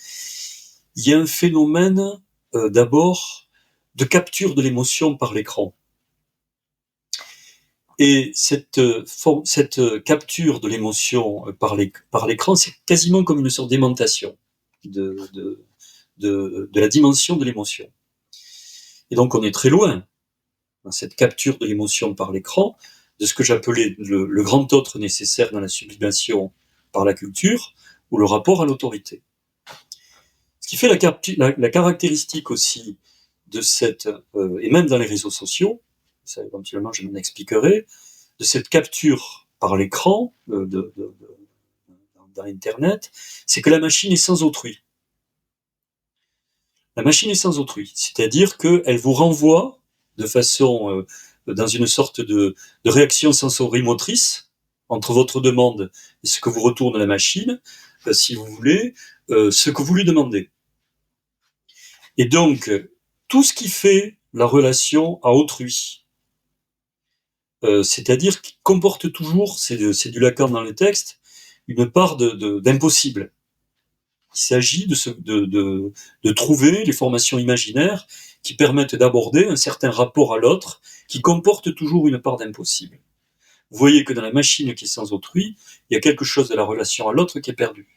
il y a un phénomène d'abord de capture de l'émotion par l'écran. Et cette capture de l'émotion par l'écran, c'est quasiment comme une sorte d'aimantation de la dimension de l'émotion. Et donc on est très loin dans cette capture de l'émotion par l'écran de ce que j'appelais le grand autre nécessaire dans la sublimation par la culture ou le rapport à l'autorité. Ce qui fait la caractéristique aussi de cette, et même dans les réseaux sociaux, ça éventuellement je m'en expliquerai, de cette capture par l'écran dans Internet, c'est que la machine est sans autrui. La machine est sans autrui, c'est-à-dire qu'elle vous renvoie de façon, dans une sorte de réaction sensorimotrice entre votre demande et ce que vous retourne la machine, si vous voulez, ce que vous lui demandez. Et donc, tout ce qui fait la relation à autrui, c'est-à-dire qu'il comporte toujours, c'est du Lacan dans le texte, une part d'impossible. Il s'agit de trouver les formations imaginaires qui permettent d'aborder un certain rapport à l'autre qui comporte toujours une part d'impossible. Vous voyez que dans la machine qui est sans autrui, il y a quelque chose de la relation à l'autre qui est perdu.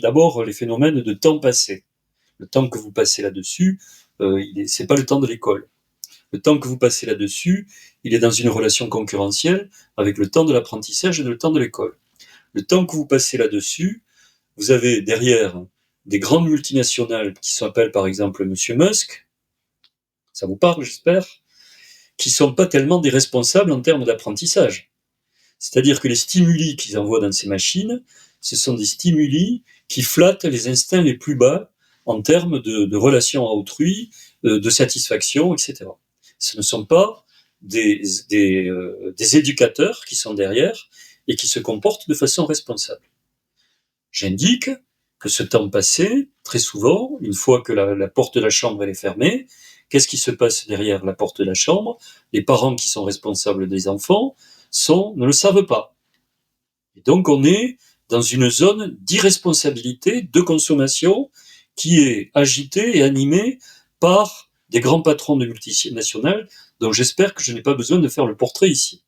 D'abord, les phénomènes de temps passé. Le temps que vous passez là-dessus, c'est pas le temps de l'école. Le temps que vous passez là-dessus, il est dans une relation concurrentielle avec le temps de l'apprentissage et le temps de l'école. Le temps que vous passez là-dessus, vous avez derrière des grandes multinationales qui s'appellent par exemple Monsieur Musk, ça vous parle j'espère, qui sont pas tellement des responsables en termes d'apprentissage. C'est-à-dire que les stimuli qu'ils envoient dans ces machines, ce sont des stimuli qui flattent les instincts les plus bas en termes de relations à autrui, de satisfaction, etc. Ce ne sont pas des éducateurs qui sont derrière et qui se comportent de façon responsable. J'indique que ce temps passé, très souvent, une fois que la porte de la chambre elle est fermée, qu'est-ce qui se passe derrière la porte de la chambre? Les parents qui sont responsables des enfants ne le savent pas. Et donc on est dans une zone d'irresponsabilité, de consommation, qui est agitée et animée par des grands patrons de multinationales, dont j'espère que je n'ai pas besoin de faire le portrait ici.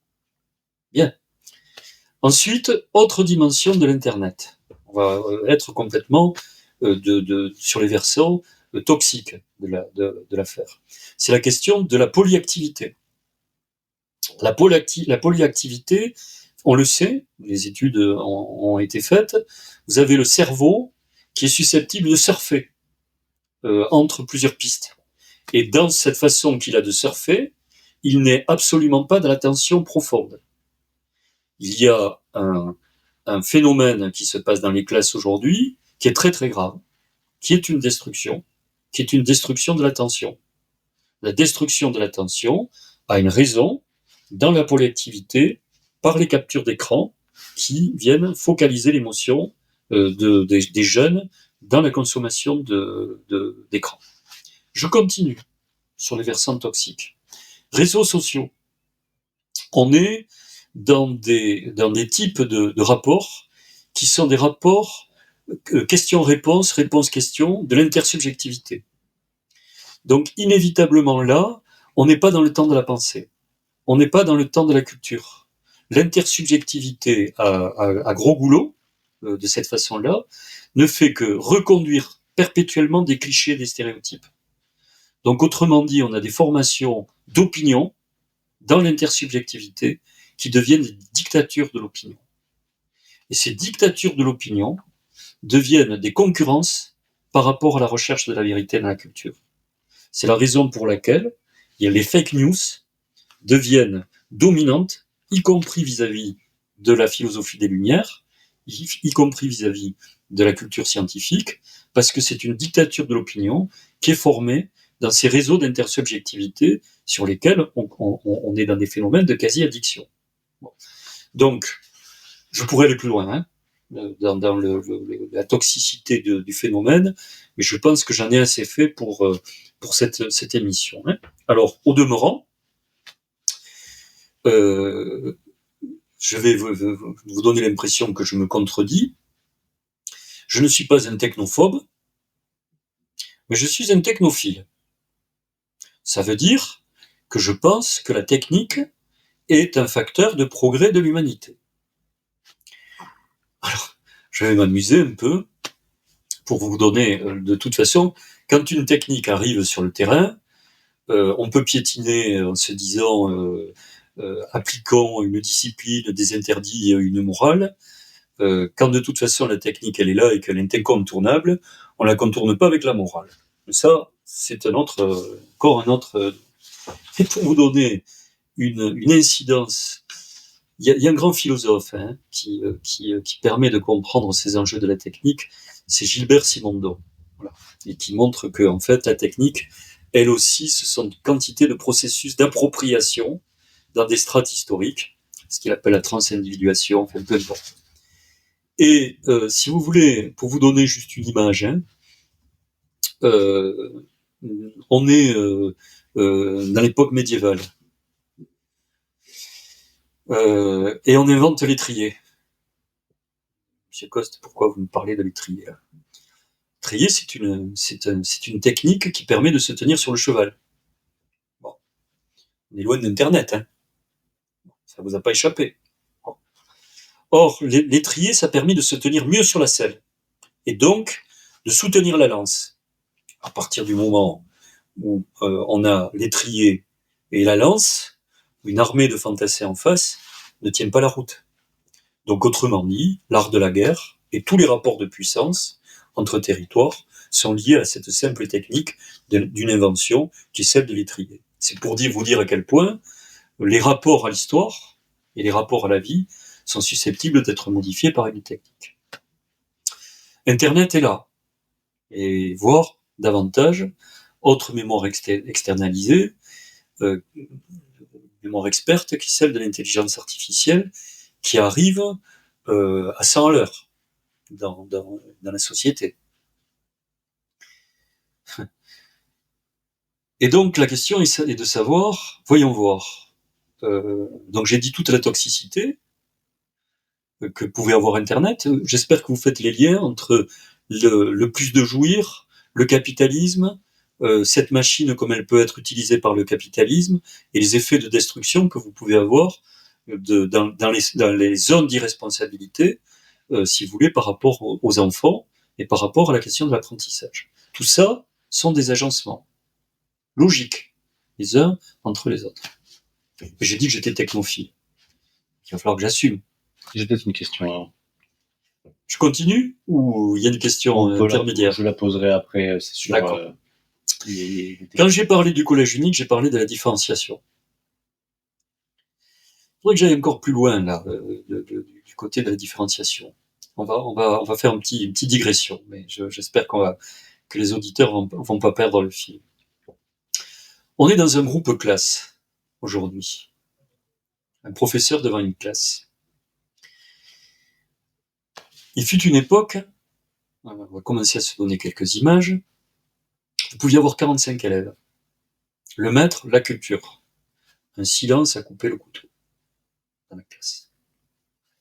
Bien. Ensuite, autre dimension de l'Internet. On va être complètement sur les versants toxiques de l'affaire. C'est la question de la polyactivité. La polyactivité, on le sait, les études ont été faites, vous avez le cerveau qui est susceptible de surfer entre plusieurs pistes. Et dans cette façon qu'il a de surfer, il n'est absolument pas de l'attention profonde. Il y a un phénomène qui se passe dans les classes aujourd'hui, qui est très très grave, qui est une destruction de l'attention. La destruction de l'attention a une raison dans la polyactivité, par les captures d'écran qui viennent focaliser l'émotion des jeunes dans la consommation d'écran. Je continue sur les versants toxiques. Réseaux sociaux. On est dans des types de rapports qui sont des rapports question-réponse, réponse-question, de l'intersubjectivité. Donc inévitablement là, on n'est pas dans le temps de la pensée. On n'est pas dans le temps de la culture. L'intersubjectivité à gros goulot, de cette façon-là, ne fait que reconduire perpétuellement des clichés, des stéréotypes. Donc autrement dit, on a des formations d'opinion dans l'intersubjectivité qui deviennent des dictatures de l'opinion. Et ces dictatures de l'opinion deviennent des concurrences par rapport à la recherche de la vérité dans la culture. C'est la raison pour laquelle les fake news deviennent dominantes, y compris vis-à-vis de la philosophie des Lumières, y compris vis-à-vis de la culture scientifique, parce que c'est une dictature de l'opinion qui est formée dans ces réseaux d'intersubjectivité sur lesquels on est dans des phénomènes de quasi-addiction. Bon. Donc, je pourrais aller plus loin, hein, dans la toxicité du phénomène, mais je pense que j'en ai assez fait pour cette émission. Hein. Alors, au demeurant, je vais vous donner l'impression que je me contredis. Je ne suis pas un technophobe, mais je suis un technophile. Ça veut dire que je pense que la technique est un facteur de progrès de l'humanité. Alors, je vais m'amuser un peu pour vous donner, de toute façon, quand une technique arrive sur le terrain, on peut piétiner en se disant appliquons une discipline, des interdits et une morale. Quand de toute façon la technique elle est là et qu'elle est incontournable, on la contourne pas avec la morale. Ça, c'est encore un autre. Et pour vous donner une incidence, il y a un grand philosophe hein, qui permet de comprendre ces enjeux de la technique, c'est Gilbert Simondon, voilà, et qui montre que en fait la technique, elle aussi, ce sont une quantité de processus d'appropriation dans des strates historiques, ce qu'il appelle la transindividuation, enfin peu importe. Et si vous voulez, pour vous donner juste une image, hein, on est dans l'époque médiévale. Et on invente l'étrier. Monsieur Coste, pourquoi vous me parlez de l'étrier là ? L'étrier, c'est une technique qui permet de se tenir sur le cheval. Bon. On est loin d'Internet, hein. Ça vous a pas échappé. Bon. Or, l'étrier, ça permet de se tenir mieux sur la selle. Et donc, de soutenir la lance. À partir du moment où on a l'étrier et la lance, une armée de fantassins en face ne tient pas la route. Donc, autrement dit, l'art de la guerre et tous les rapports de puissance entre territoires sont liés à cette simple technique d'une invention qui est celle de l'étrier. C'est pour vous dire à quel point les rapports à l'histoire et les rapports à la vie sont susceptibles d'être modifiés par une technique. Internet est là, et voire davantage, autre mémoire externalisée, mémoire experte, qui est celle de l'intelligence artificielle, qui arrive à 100 à l'heure dans la société. Et donc la question est de savoir, voyons voir, donc j'ai dit toute la toxicité que pouvait avoir Internet. J'espère que vous faites les liens entre le plus de jouir, le capitalisme, cette machine comme elle peut être utilisée par le capitalisme et les effets de destruction que vous pouvez avoir dans les zones d'irresponsabilité, si vous voulez, par rapport aux enfants et par rapport à la question de l'apprentissage. Tout ça sont des agencements logiques, les uns entre les autres. J'ai dit que j'étais technophile. Il va falloir que j'assume. J'ai peut-être une question. Alors. Je continue ou il y a une question intermédiaire ? Je la poserai après, c'est sûr. D'accord. Quand j'ai parlé du collège unique, j'ai parlé de la différenciation. Il faudrait que j'aille encore plus loin là, du côté de la différenciation. On va faire une petite digression, mais j'espère que les auditeurs vont pas perdre le fil. On est dans un groupe classe aujourd'hui. Un professeur devant une classe. Il fut une époque, on va commencer à se donner quelques images, Vous pouviez avoir 45 élèves. Le maître, la culture. Un silence à couper le couteau dans la classe.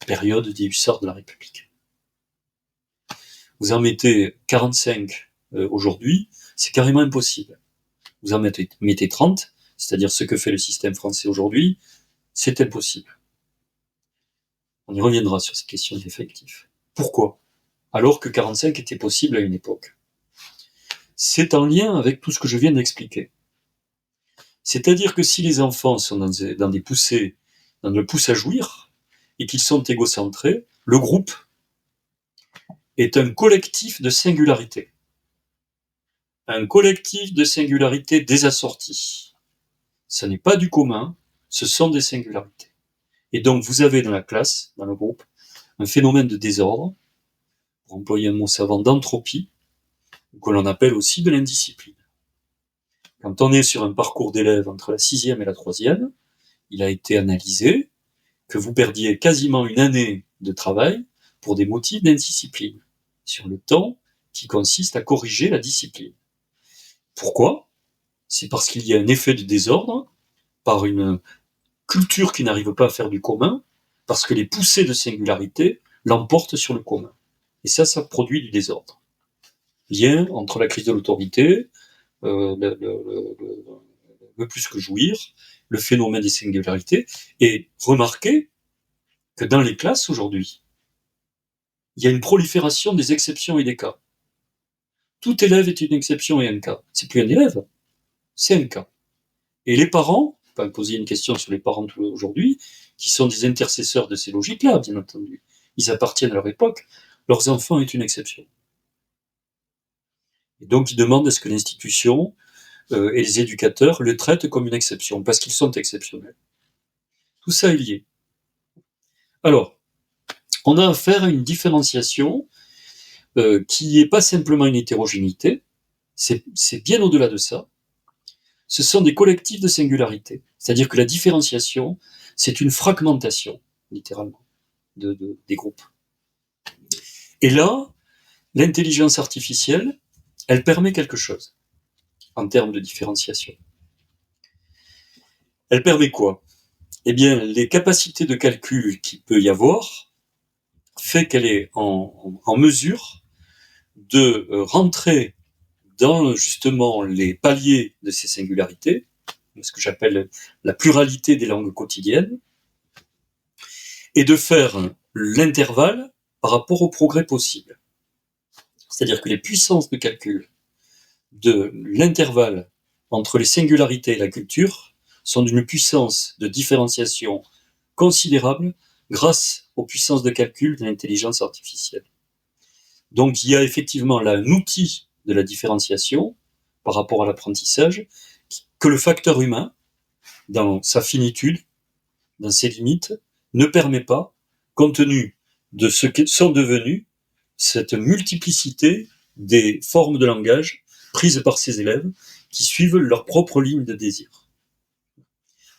Période des hussards de la République. Vous en mettez 45 aujourd'hui, c'est carrément impossible. Vous en mettez 30, c'est-à-dire ce que fait le système français aujourd'hui, c'est impossible. On y reviendra sur cette question d'effectifs. Pourquoi ? Alors que 45 était possible à une époque. C'est en lien avec tout ce que je viens d'expliquer. C'est-à-dire que si les enfants sont dans des poussées, dans le pouce à jouir, et qu'ils sont égocentrés, le groupe est un collectif de singularité. Un collectif de singularité désassorties. Ce n'est pas du commun, ce sont des singularités. Et donc vous avez dans la classe, dans le groupe, un phénomène de désordre, pour employer un mot savant, d'entropie, que l'on appelle aussi de l'indiscipline. Quand on est sur un parcours d'élèves entre la 6e et la 3e, il a été analysé que vous perdiez quasiment une année de travail pour des motifs d'indiscipline, sur le temps qui consiste à corriger la discipline. Pourquoi ? C'est parce qu'il y a un effet de désordre par une culture qui n'arrive pas à faire du commun, parce que les poussées de singularité l'emportent sur le commun. Et ça produit du désordre. Lien entre la crise de l'autorité, le plus que jouir, le phénomène des singularités, et remarquez que dans les classes aujourd'hui, il y a une prolifération des exceptions et des cas. Tout élève est une exception et un cas. C'est plus un élève, c'est un cas. Et les parents, on va poser une question sur les parents aujourd'hui, qui sont des intercesseurs de ces logiques-là, bien entendu. Ils appartiennent à leur époque, leurs enfants est une exception. Et donc ils demandent à ce que l'institution et les éducateurs le traitent comme une exception, parce qu'ils sont exceptionnels. Tout ça est lié. Alors, on a affaire à une différenciation qui n'est pas simplement une hétérogénéité, c'est bien au-delà de ça. Ce sont des collectifs de singularité. C'est-à-dire que la différenciation, c'est une fragmentation, littéralement, des groupes. Et là, l'intelligence artificielle, elle permet quelque chose, en termes de différenciation. Elle permet quoi ? Eh bien, les capacités de calcul qu'il peut y avoir fait qu'elle est en mesure de rentrer dans justement les paliers de ces singularités, ce que j'appelle la pluralité des langues quotidiennes, et de faire l'intervalle par rapport au progrès possible. C'est-à-dire que les puissances de calcul de l'intervalle entre les singularités et la culture sont d'une puissance de différenciation considérable grâce aux puissances de calcul de l'intelligence artificielle. Donc il y a effectivement là un outil de la différenciation par rapport à l'apprentissage que le facteur humain, dans sa finitude, dans ses limites, ne permet pas, compte tenu de ce que sont devenus cette multiplicité des formes de langage prises par ces élèves qui suivent leur propre ligne de désir.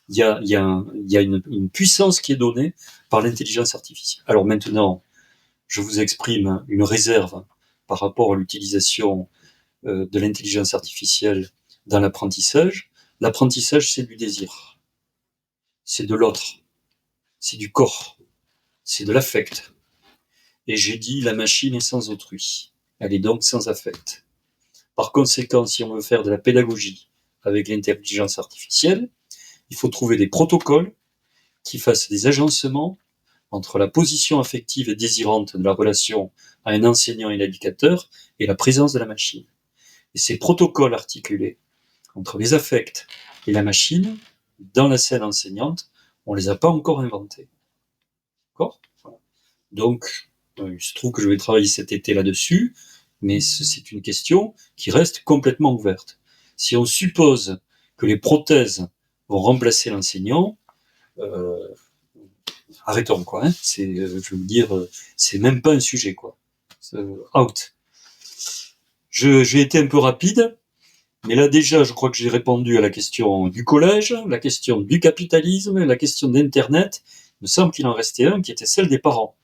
Il y a une puissance qui est donnée par l'intelligence artificielle. Alors maintenant, je vous exprime une réserve par rapport à l'utilisation de l'intelligence artificielle dans l'apprentissage. L'apprentissage, c'est du désir. C'est de l'autre. C'est du corps. C'est de l'affect. Et j'ai dit, la machine est sans autrui. Elle est donc sans affect. Par conséquent, si on veut faire de la pédagogie avec l'intelligence artificielle, il faut trouver des protocoles qui fassent des agencements entre la position affective et désirante de la relation à un enseignant et l'éducateur et la présence de la machine. Et ces protocoles articulés entre les affects et la machine, dans la scène enseignante, on ne les a pas encore inventés. D'accord ? Voilà. Donc, il se trouve que je vais travailler cet été là-dessus, mais c'est une question qui reste complètement ouverte. Si on suppose que les prothèses vont remplacer l'enseignant, arrêtons, quoi. Hein. Je veux dire, c'est même pas un sujet, quoi. Out. J'ai été un peu rapide, mais là déjà, je crois que j'ai répondu à la question du collège, la question du capitalisme, la question d'Internet. Il me semble qu'il en restait un qui était celle des parents.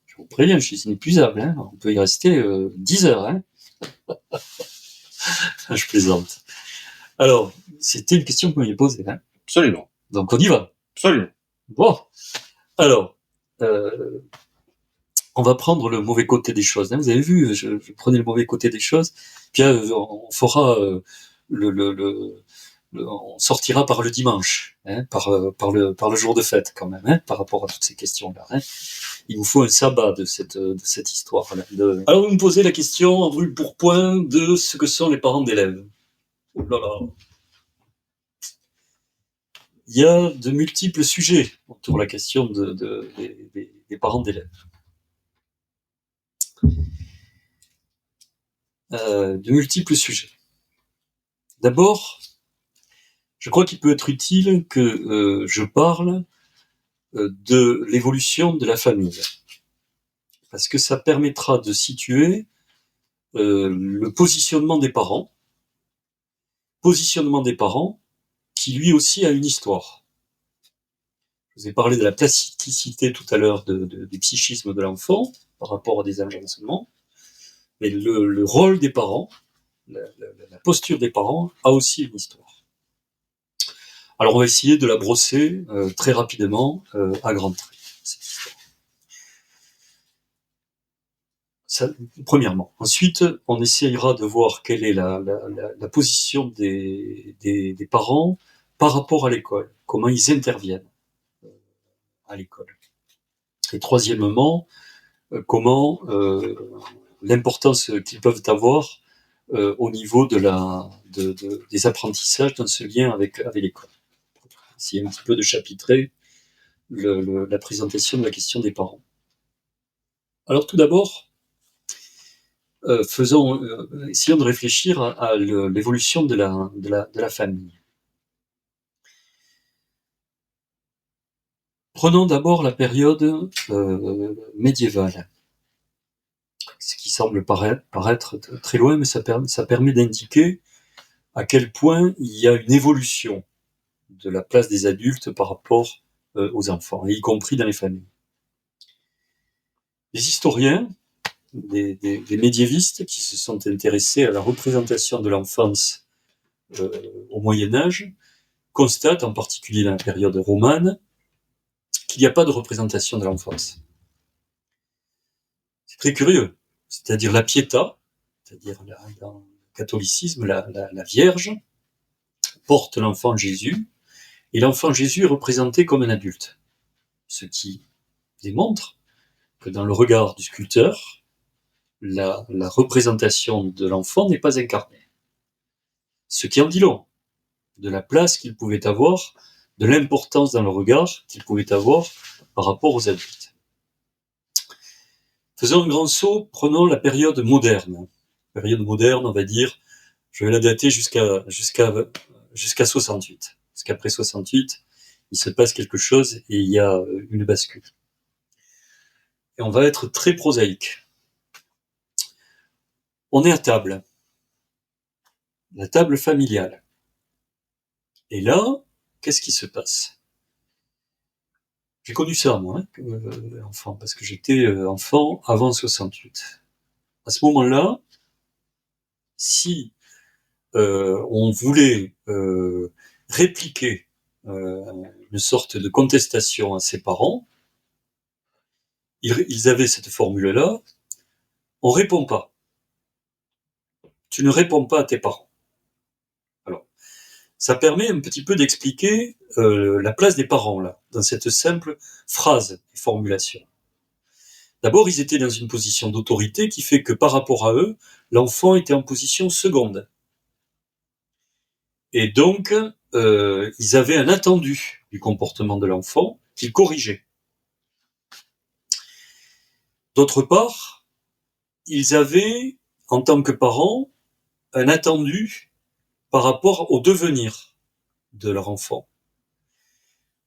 Je vais vous préviens, je suis inépuisable, hein. On peut y rester 10 heures. Hein. Je plaisante. Alors, c'était une question que vous m'aviez posée. Hein. Absolument. Donc, on y va. Absolument. Bon. Alors, on va prendre le mauvais côté des choses. Hein. Vous avez vu, je prenais le mauvais côté des choses. Puis on fera on sortira par le dimanche, hein, par le jour de fête quand même, hein, par rapport à toutes ces questions-là. Hein. Il vous faut un sabbat de cette histoire-là. Alors vous me posez la question en brûle pour point de ce que sont les parents d'élèves. Oh là là. Il y a de multiples sujets autour de la question des parents d'élèves. De multiples sujets. D'abord, je crois qu'il peut être utile que je parle de l'évolution de la famille, parce que ça permettra de situer le positionnement des parents qui lui aussi a une histoire. Je vous ai parlé de la plasticité tout à l'heure du psychisme de l'enfant par rapport à des agencements, mais le rôle des parents, la posture des parents a aussi une histoire. Alors on va essayer de la brosser très rapidement à grands traits, cette histoire. Ça, premièrement. Ensuite, on essayera de voir quelle est la position des parents par rapport à l'école, comment ils interviennent à l'école. Et troisièmement, comment l'importance qu'ils peuvent avoir au niveau des apprentissages dans ce lien avec l'école. Essayer un petit peu de chapitrer la présentation de la question des parents. Alors tout d'abord, essayons de réfléchir à l'évolution de la famille. Prenons d'abord la période médiévale, ce qui semble paraître très loin, mais ça permet d'indiquer à quel point il y a une évolution de la place des adultes par rapport aux enfants, y compris dans les familles. Les historiens, des médiévistes qui se sont intéressés à la représentation de l'enfance au Moyen-Âge, constatent, en particulier dans la période romane, qu'il n'y a pas de représentation de l'enfance. C'est très curieux. C'est-à-dire la pietà, c'est-à-dire dans le catholicisme, la Vierge porte l'enfant Jésus, et l'enfant Jésus est représenté comme un adulte. Ce qui démontre que dans le regard du sculpteur, la représentation de l'enfant n'est pas incarnée. Ce qui en dit long de la place qu'il pouvait avoir, de l'importance dans le regard qu'il pouvait avoir par rapport aux adultes. Faisons un grand saut, prenons la période moderne. La période moderne, on va dire, je vais la dater jusqu'à 68. Parce qu'après 68, il se passe quelque chose et il y a une bascule. Et on va être très prosaïque. On est à table. La table familiale. Et là, qu'est-ce qui se passe? J'ai connu ça, moi, enfant, parce que j'étais enfant avant 68. À ce moment-là, si on voulait répliquer une sorte de contestation à ses parents, ils avaient cette formule-là, on répond pas. Tu ne réponds pas à tes parents. Alors, ça permet un petit peu d'expliquer la place des parents, là, dans cette simple phrase et formulation. D'abord, ils étaient dans une position d'autorité qui fait que par rapport à eux, l'enfant était en position seconde. Et donc, ils avaient un attendu du comportement de l'enfant qu'ils corrigeaient. D'autre part, ils avaient, en tant que parents, un attendu par rapport au devenir de leur enfant.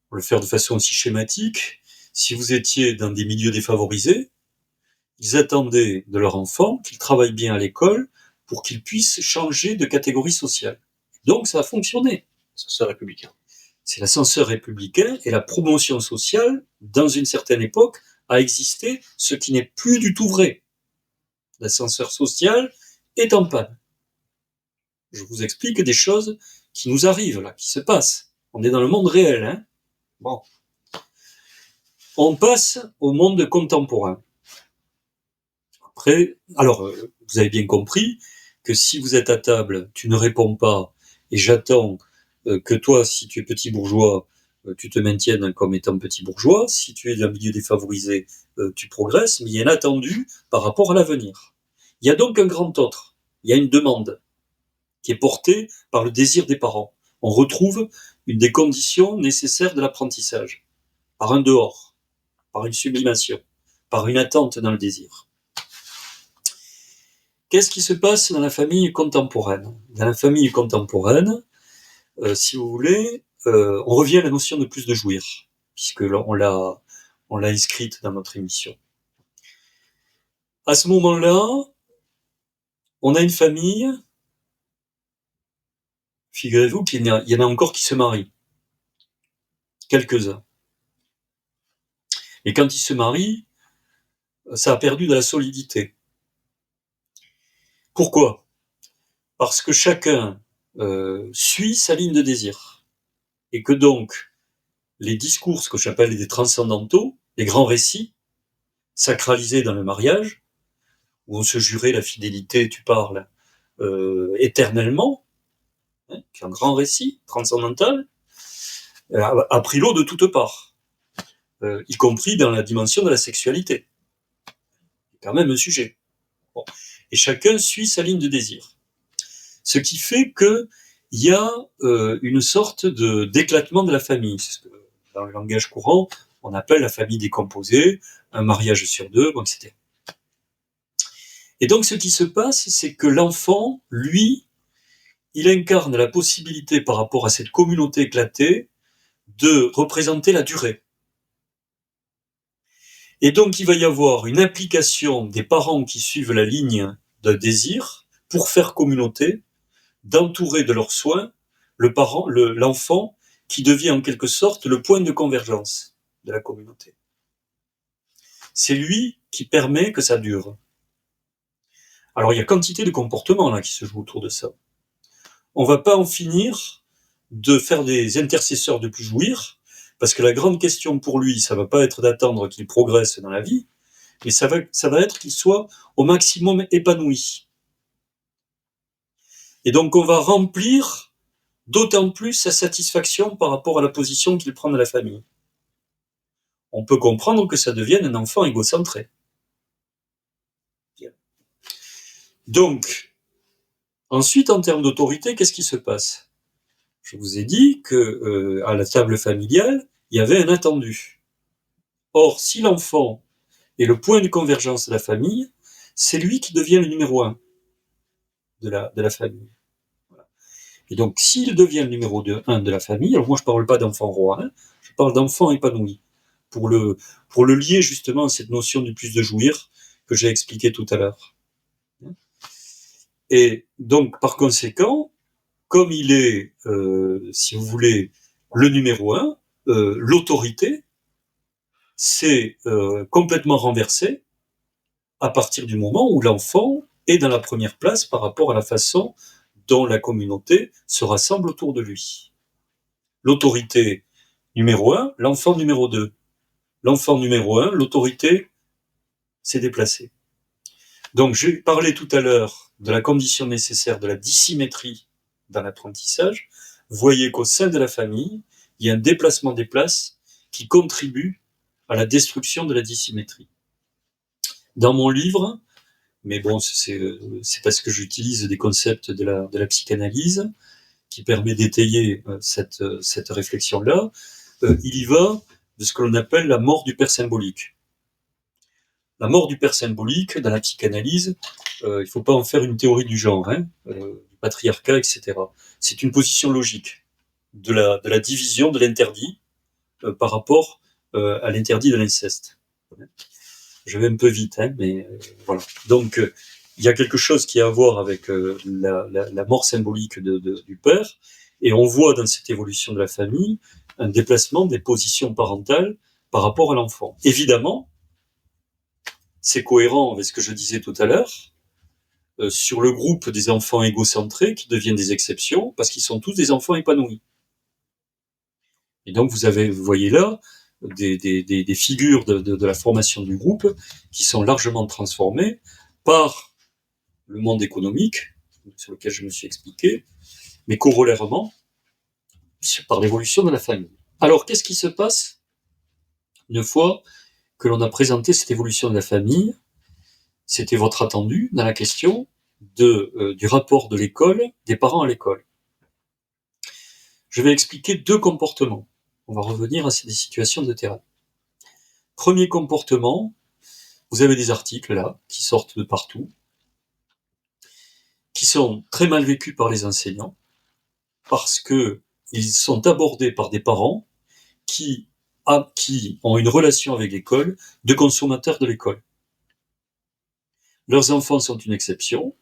Pour le faire de façon aussi schématique, si vous étiez dans des milieux défavorisés, ils attendaient de leur enfant qu'il travaille bien à l'école pour qu'il puisse changer de catégorie sociale. Donc ça a fonctionné. L'ascenseur républicain. C'est l'ascenseur républicain et la promotion sociale, dans une certaine époque, à exister, ce qui n'est plus du tout vrai. L'ascenseur social est en panne. Je vous explique des choses qui nous arrivent là, qui se passent. On est dans le monde réel, hein. Bon. On passe au monde contemporain. Après, alors, vous avez bien compris que si vous êtes à table, tu ne réponds pas, et j'attends que toi, si tu es petit bourgeois, tu te maintiennes comme étant petit bourgeois. Si tu es d'un milieu défavorisé, tu progresses, mais il y a un attendu par rapport à l'avenir. Il y a donc un grand autre. Il y a une demande qui est portée par le désir des parents. On retrouve une des conditions nécessaires de l'apprentissage, par un dehors, par une sublimation, par une attente dans le désir. Qu'est-ce qui se passe dans la famille contemporaine? Dans la famille contemporaine, si vous voulez, on revient à la notion de plus de jouir, puisque on l'a inscrite dans notre émission. À ce moment-là, on a une famille, figurez-vous qu'il y en a encore qui se marient, quelques-uns. Et quand ils se marient, ça a perdu de la solidité. Pourquoi? Parce que chacun suit sa ligne de désir. Et que donc, les discours, ce que j'appelle des transcendantaux, les grands récits, sacralisés dans le mariage, où on se jurait la fidélité, tu parles, éternellement, hein, qui est un grand récit transcendantal, a pris l'eau de toutes parts, y compris dans la dimension de la sexualité. C'est quand même un sujet. Bon. Et chacun suit sa ligne de désir. Ce qui fait que il y a une sorte d'éclatement de la famille. C'est ce que, dans le langage courant, on appelle la famille décomposée, un mariage sur deux, bon, etc. Et donc ce qui se passe, c'est que l'enfant, lui, il incarne la possibilité par rapport à cette communauté éclatée de représenter la durée. Et donc il va y avoir une implication des parents qui suivent la ligne d'un désir pour faire communauté, d'entourer de leurs soins l'enfant qui devient en quelque sorte le point de convergence de la communauté. C'est lui qui permet que ça dure. Alors il y a quantité de comportements là qui se jouent autour de ça. On va pas en finir de faire des intercesseurs de plus jouir, parce que la grande question pour lui, ça va pas être d'attendre qu'il progresse dans la vie, mais ça va être qu'il soit au maximum épanoui. Et donc on va remplir d'autant plus sa satisfaction par rapport à la position qu'il prend dans la famille. On peut comprendre que ça devienne un enfant égocentré. Bien. Donc, ensuite, en termes d'autorité, qu'est-ce qui se passe? Je vous ai dit que à la table familiale, il y avait un attendu. Or, si l'enfant est le point de convergence de la famille, c'est lui qui devient le numéro 1 de la famille. Voilà. Et donc, s'il devient le numéro 1 de la famille, alors moi je parle pas d'enfant roi, hein, je parle d'enfant épanoui, pour le lier justement à cette notion du plus de jouir que j'ai expliqué tout à l'heure. Et donc, par conséquent, comme il est, si vous voulez, le numéro 1, l'autorité s'est complètement renversée à partir du moment où l'enfant est dans la première place par rapport à la façon dont la communauté se rassemble autour de lui. L'autorité numéro 1, l'enfant numéro 2. L'enfant numéro 1, l'autorité s'est déplacée. Donc, j'ai parlé tout à l'heure de la condition nécessaire de la dissymétrie dans l'apprentissage. Vous voyez qu'au sein de la famille, il y a un déplacement des places qui contribue à la destruction de la dissymétrie. Dans mon livre, mais bon, c'est parce que j'utilise des concepts de la psychanalyse qui permet d'étayer cette réflexion-là, il y va de ce que l'on appelle la mort du père symbolique. La mort du père symbolique, dans la psychanalyse, il ne faut pas en faire une théorie du genre, hein, du patriarcat, etc. C'est une position logique de la division de l'interdit par rapport à l'interdit de l'inceste. Je vais un peu vite, hein, mais voilà. Donc, il y a quelque chose qui a à voir avec la mort symbolique du père, et on voit dans cette évolution de la famille un déplacement des positions parentales par rapport à l'enfant. Évidemment, c'est cohérent avec ce que je disais tout à l'heure, sur le groupe des enfants égocentrés qui deviennent des exceptions parce qu'ils sont tous des enfants épanouis. Et donc vous voyez là des figures de la formation du groupe qui sont largement transformées par le monde économique, sur lequel je me suis expliqué, mais corollairement par l'évolution de la famille. Alors, qu'est-ce qui se passe une fois que l'on a présenté cette évolution de la famille? C'était votre attendu dans la question du rapport de l'école, des parents à l'école. Je vais expliquer deux comportements. On va revenir à des situations de terrain. Premier comportement, vous avez des articles là, qui sortent de partout, qui sont très mal vécus par les enseignants, parce que ils sont abordés par des parents qui ont une relation avec l'école, de consommateurs de l'école. Leurs enfants sont une exception,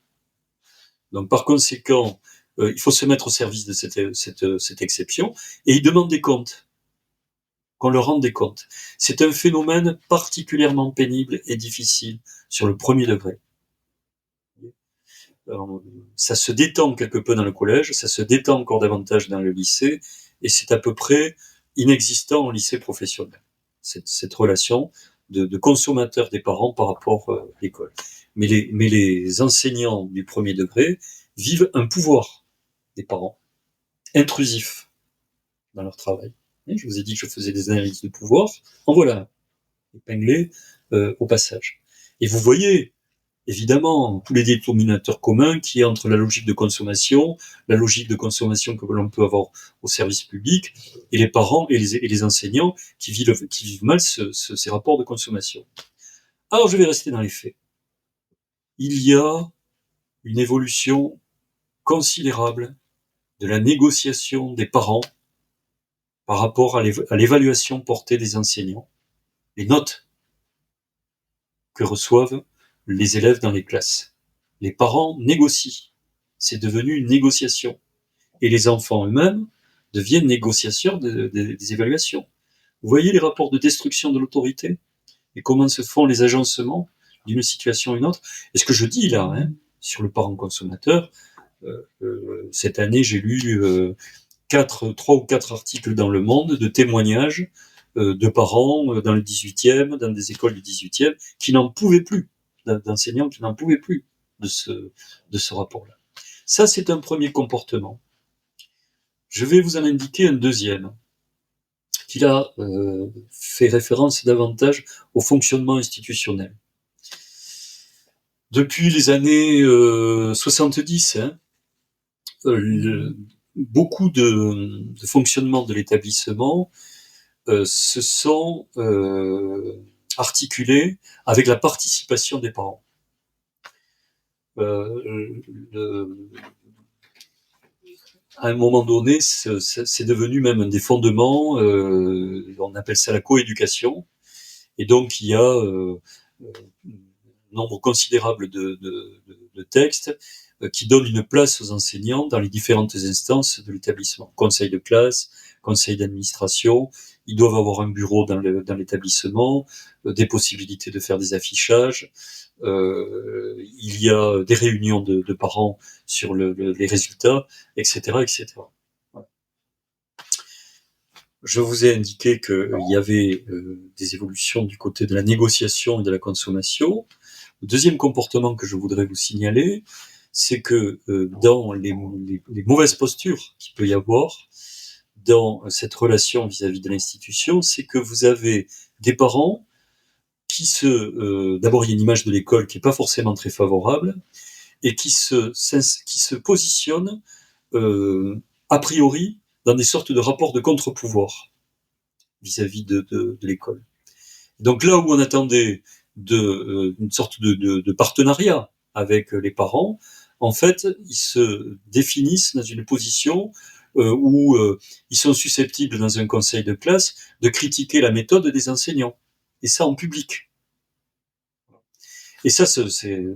donc par conséquent, il faut se mettre au service de cette exception, et ils demandent des comptes, qu'on leur rende des comptes. C'est un phénomène particulièrement pénible et difficile sur le premier degré. Alors, ça se détend quelque peu dans le collège, ça se détend encore davantage dans le lycée, et c'est à peu près inexistant au lycée professionnel, cette relation de consommateur des parents par rapport à l'école. Mais les enseignants du premier degré vivent un pouvoir des parents, intrusif dans leur travail. Et je vous ai dit que je faisais des analyses de pouvoir, en voilà, épinglé au passage. Et vous voyez, évidemment, tous les déterminateurs communs qui est entre la logique de consommation que l'on peut avoir au service public, et les parents et les enseignants qui vivent mal ces rapports de consommation. Alors, je vais rester dans les faits. Il y a une évolution considérable de la négociation des parents par rapport à l'évaluation portée des enseignants, les notes que reçoivent les élèves dans les classes. Les parents négocient. C'est devenu une négociation. Et les enfants eux-mêmes deviennent négociateurs des évaluations. Vous voyez les rapports de destruction de l'autorité et comment se font les agencements d'une situation à une autre. Et ce que je dis là, sur le parent consommateur, cette année j'ai lu 3 ou 4 articles dans Le Monde de témoignages de parents dans le 18e, dans des écoles du 18e, qui n'en pouvaient plus, d'enseignants qui n'en pouvaient plus de ce rapport-là. Ça, c'est un premier comportement. Je vais vous en indiquer un deuxième, qui là fait référence davantage au fonctionnement institutionnel. Depuis les années 70, beaucoup de fonctionnement de l'établissement se sont articulés avec la participation des parents. À un moment donné, c'est devenu même un des fondements, on appelle ça la coéducation, et donc il y a un nombre considérable de textes qui donnent une place aux enseignants dans les différentes instances de l'établissement. Conseil de classe, conseil d'administration, ils doivent avoir un bureau dans l'établissement, des possibilités de faire des affichages, il y a des réunions de parents sur les résultats, etc., etc. Voilà. Je vous ai indiqué qu'il y avait des évolutions du côté de la négociation et de la consommation. Le deuxième comportement que je voudrais vous signaler, c'est que dans les mauvaises postures qu'il peut y avoir dans cette relation vis-à-vis de l'institution, c'est que vous avez des parents qui d'abord il y a une image de l'école qui est pas forcément très favorable, et qui se positionnent a priori dans des sortes de rapports de contre-pouvoir vis-à-vis de l'école. Donc là où on attendait une sorte de partenariat avec les parents, en fait, ils se définissent dans une position où ils sont susceptibles, dans un conseil de classe, de critiquer la méthode des enseignants. Et ça en public. Et ça, ce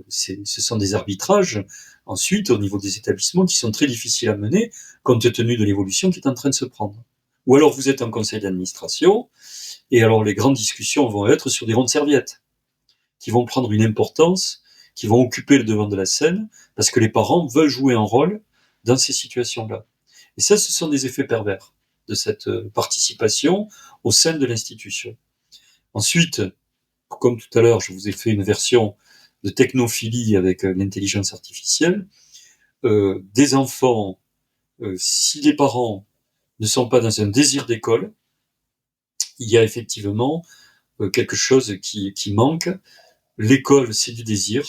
sont des arbitrages, ensuite, au niveau des établissements, qui sont très difficiles à mener, compte tenu de l'évolution qui est en train de se prendre. Ou alors vous êtes en conseil d'administration, et alors les grandes discussions vont être sur des rondes serviettes, qui vont prendre une importance, qui vont occuper le devant de la scène, parce que les parents veulent jouer un rôle dans ces situations-là. Et ça, ce sont des effets pervers de cette participation au sein de l'institution. Ensuite, comme tout à l'heure, je vous ai fait une version de technophilie avec l'intelligence artificielle. Des enfants, si les parents ne sont pas dans un désir d'école, il y a effectivement quelque chose qui manque. L'école, c'est du désir,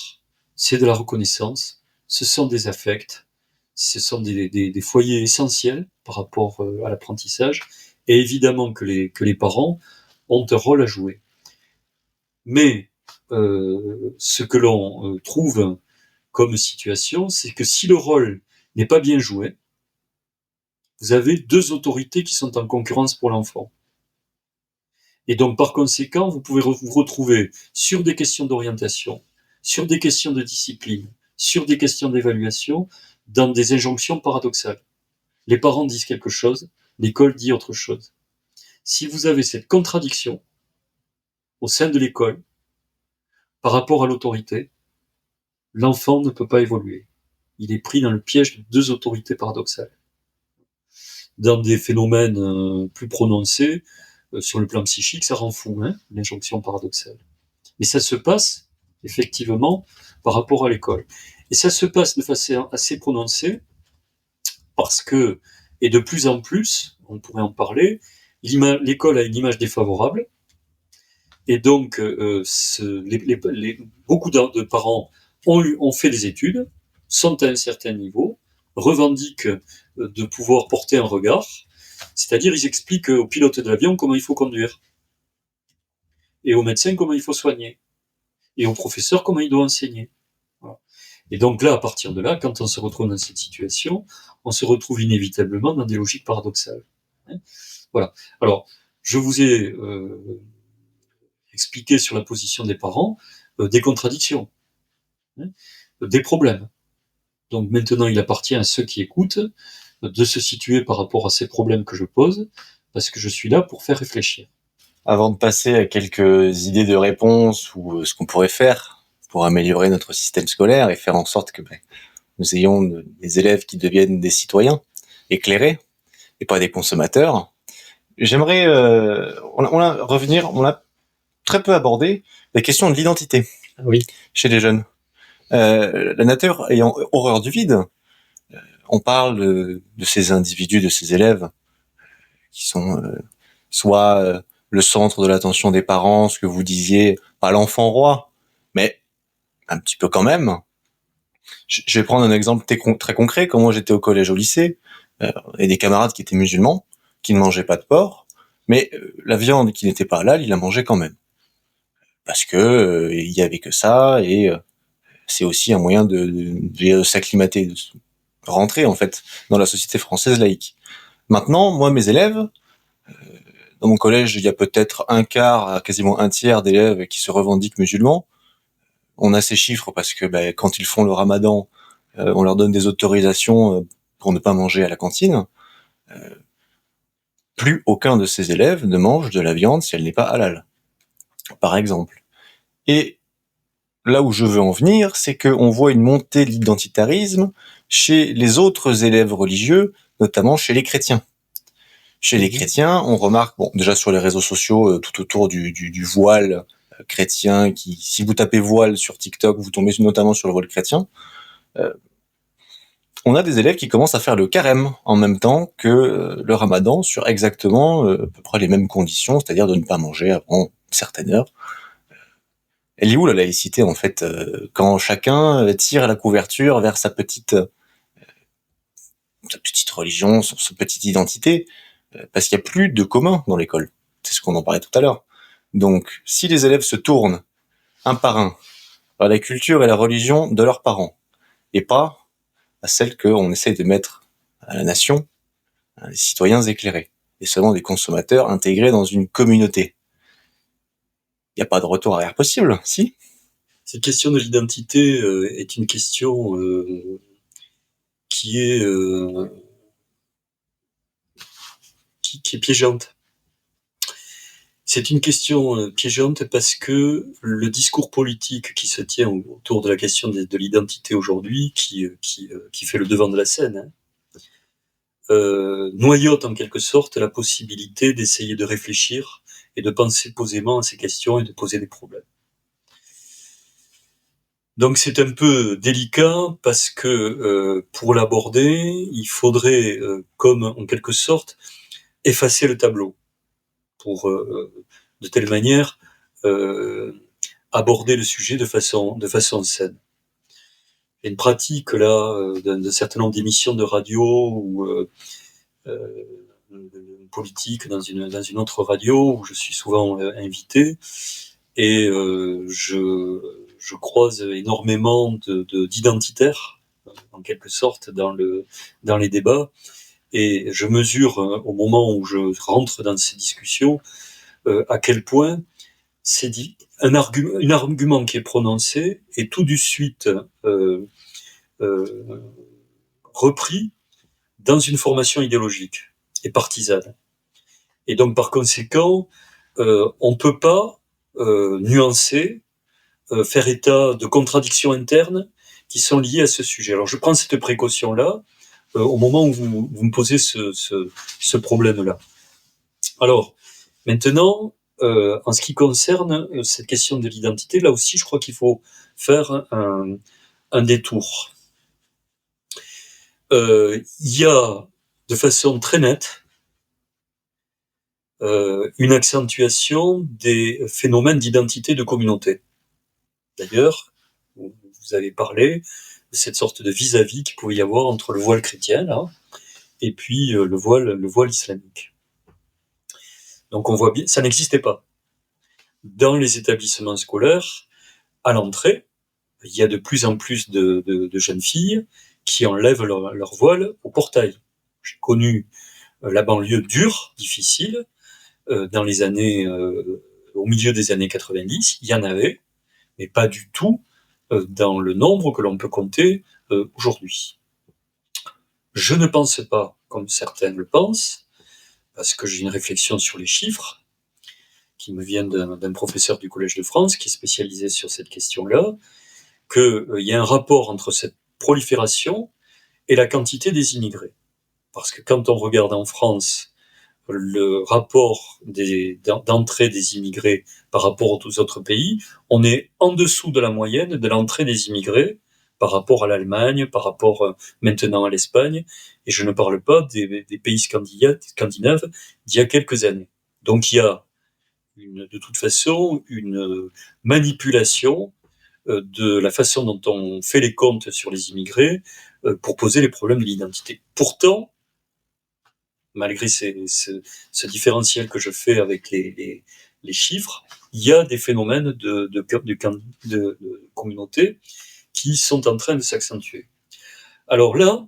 c'est de la reconnaissance, ce sont des affects, ce sont des foyers essentiels par rapport à l'apprentissage, et évidemment que les parents ont un rôle à jouer. Mais ce que l'on trouve comme situation, c'est que si le rôle n'est pas bien joué, vous avez deux autorités qui sont en concurrence pour l'enfant. Et donc, par conséquent, vous pouvez vous retrouver sur des questions d'orientation, sur des questions de discipline, sur des questions d'évaluation, dans des injonctions paradoxales. Les parents disent quelque chose, l'école dit autre chose. Si vous avez cette contradiction au sein de l'école par rapport à l'autorité, l'enfant ne peut pas évoluer. Il est pris dans le piège de deux autorités paradoxales. Dans des phénomènes plus prononcés, sur le plan psychique, ça rend fou, l'injonction paradoxale. Mais ça se passe, effectivement, par rapport à l'école. Et ça se passe de façon assez prononcée, parce que, et de plus en plus, on pourrait en parler, l'école a une image défavorable, et donc beaucoup de parents ont fait des études, sont à un certain niveau, revendiquent de pouvoir porter un regard, c'est-à-dire ils expliquent aux pilotes de l'avion comment il faut conduire, et aux médecins comment il faut soigner, et aux professeurs comment il doit enseigner. Voilà. Et donc là, à partir de là, quand on se retrouve dans cette situation, on se retrouve inévitablement dans des logiques paradoxales. Voilà. Alors, je vous ai expliqué sur la position des parents des contradictions, des problèmes. Donc maintenant, il appartient à ceux qui écoutent de se situer par rapport à ces problèmes que je pose, parce que je suis là pour faire réfléchir. Avant de passer à quelques idées de réponse ou ce qu'on pourrait faire pour améliorer notre système scolaire et faire en sorte que nous ayons des élèves qui deviennent des citoyens éclairés et pas des consommateurs, j'aimerais on a très peu abordé la question de l'identité chez les jeunes. La nature ayant horreur du vide, on parle de ces individus, de ces élèves qui sont soit le centre de l'attention des parents, ce que vous disiez, pas l'enfant roi, mais un petit peu quand même. Je vais prendre un exemple très concret. Quand moi j'étais au collège, au lycée, et des camarades qui étaient musulmans, qui ne mangeaient pas de porc, mais la viande qui n'était pas halal, ils la mangeaient quand même. Parce que il y avait que ça, et c'est aussi un moyen de s'acclimater, de rentrer en fait dans la société française laïque. Maintenant, moi, mes élèves, dans mon collège, il y a peut-être un quart, quasiment un tiers d'élèves qui se revendiquent musulmans. On a ces chiffres parce que quand ils font le ramadan, on leur donne des autorisations pour ne pas manger à la cantine. Plus aucun de ces élèves ne mange de la viande si elle n'est pas halal, par exemple. Et là où je veux en venir, c'est qu'on voit une montée de l'identitarisme chez les autres élèves religieux, notamment chez les chrétiens. Chez les chrétiens, on remarque, déjà sur les réseaux sociaux, tout autour du voile chrétien, si vous tapez voile sur TikTok, vous tombez notamment sur le voile chrétien. On a des élèves qui commencent à faire le carême en même temps que le ramadan sur exactement à peu près les mêmes conditions, c'est-à-dire de ne pas manger avant une certaine heure. Elle est où la laïcité en fait quand chacun tire la couverture vers sa petite religion, sa petite identité, parce qu'il n'y a plus de commun dans l'école. C'est ce qu'on en parlait tout à l'heure. Donc, si les élèves se tournent un par un vers la culture et la religion de leurs parents, et pas à celle qu'on essaye de mettre à la nation, à des citoyens éclairés, et seulement des consommateurs intégrés dans une communauté, il n'y a pas de retour arrière possible, si? Cette question de l'identité est une question qui est qui est piégeante. C'est une question piégeante parce que le discours politique qui se tient autour de la question de l'identité aujourd'hui, qui fait le devant de la scène, noyote en quelque sorte la possibilité d'essayer de réfléchir et de penser posément à ces questions et de poser des problèmes. Donc c'est un peu délicat parce que pour l'aborder, il faudrait, comme en quelque sorte, effacer le tableau pour de telle manière aborder le sujet de façon saine. Il y a une pratique là d'un certain nombre d'émissions de radio ou politique dans une autre radio où je suis souvent invité et je croise énormément d'identitaires en quelque sorte dans les débats et je mesure au moment où je rentre dans ces discussions à quel point c'est un argument qui est prononcé est tout de suite repris dans une formation idéologique et partisane. Et donc par conséquent, on ne peut pas nuancer, faire état de contradictions internes qui sont liées à ce sujet. Alors je prends cette précaution-là au moment où vous me posez ce problème-là. Alors maintenant, en ce qui concerne cette question de l'identité, là aussi je crois qu'il faut faire un détour. Il y a de façon très nette une accentuation des phénomènes d'identité de communauté. D'ailleurs, vous avez parlé de cette sorte de vis-à-vis qu'il pouvait y avoir entre le voile chrétien là, et puis le voile islamique. Donc on voit bien, ça n'existait pas. Dans les établissements scolaires, à l'entrée, il y a de plus en plus de jeunes filles qui enlèvent leur voile au portail. J'ai connu la banlieue dure, difficile, dans les années, au milieu des années 90, il y en avait, mais pas du tout dans le nombre que l'on peut compter aujourd'hui. Je ne pense pas, comme certains le pensent, parce que j'ai une réflexion sur les chiffres, qui me vient d'un professeur du Collège de France, qui est spécialisé sur cette question-là, qu'il y a un rapport entre cette prolifération et la quantité des immigrés. Parce que quand on regarde en France le rapport d'entrée des immigrés par rapport aux autres pays, on est en dessous de la moyenne de l'entrée des immigrés par rapport à l'Allemagne, par rapport maintenant à l'Espagne, et je ne parle pas des pays scandinaves d'il y a quelques années. Donc il y a de toute façon une manipulation de la façon dont on fait les comptes sur les immigrés pour poser les problèmes de l'identité. Pourtant, malgré ce différentiel que je fais avec les chiffres, il y a des phénomènes de communauté qui sont en train de s'accentuer. Alors là,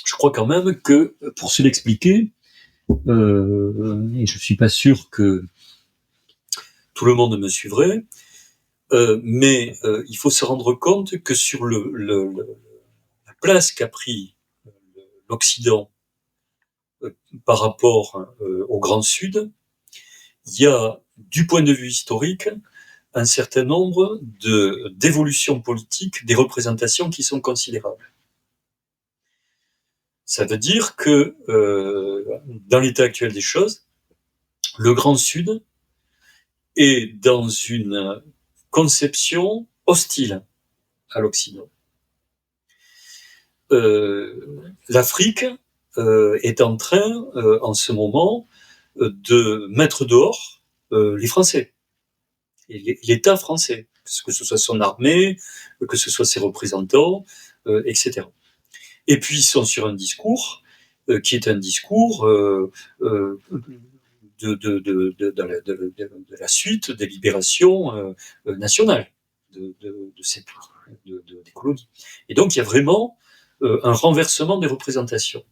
je crois quand même que, pour se l'expliquer, et je suis pas sûr que tout le monde me suivrait, mais il faut se rendre compte que sur la place qu'a pris l'Occident par rapport au Grand Sud, il y a, du point de vue historique, un certain nombre d'évolutions politiques, des représentations qui sont considérables. Ça veut dire que, dans l'état actuel des choses, le Grand Sud est dans une conception hostile à l'Occident. L'Afrique est en train, en ce moment, de mettre dehors les Français, et l'État français, que ce soit son armée, que ce soit ses représentants, etc. Et puis ils sont sur un discours qui est un discours de la suite des libérations nationales des colonies. Et donc il y a vraiment un renversement des représentations.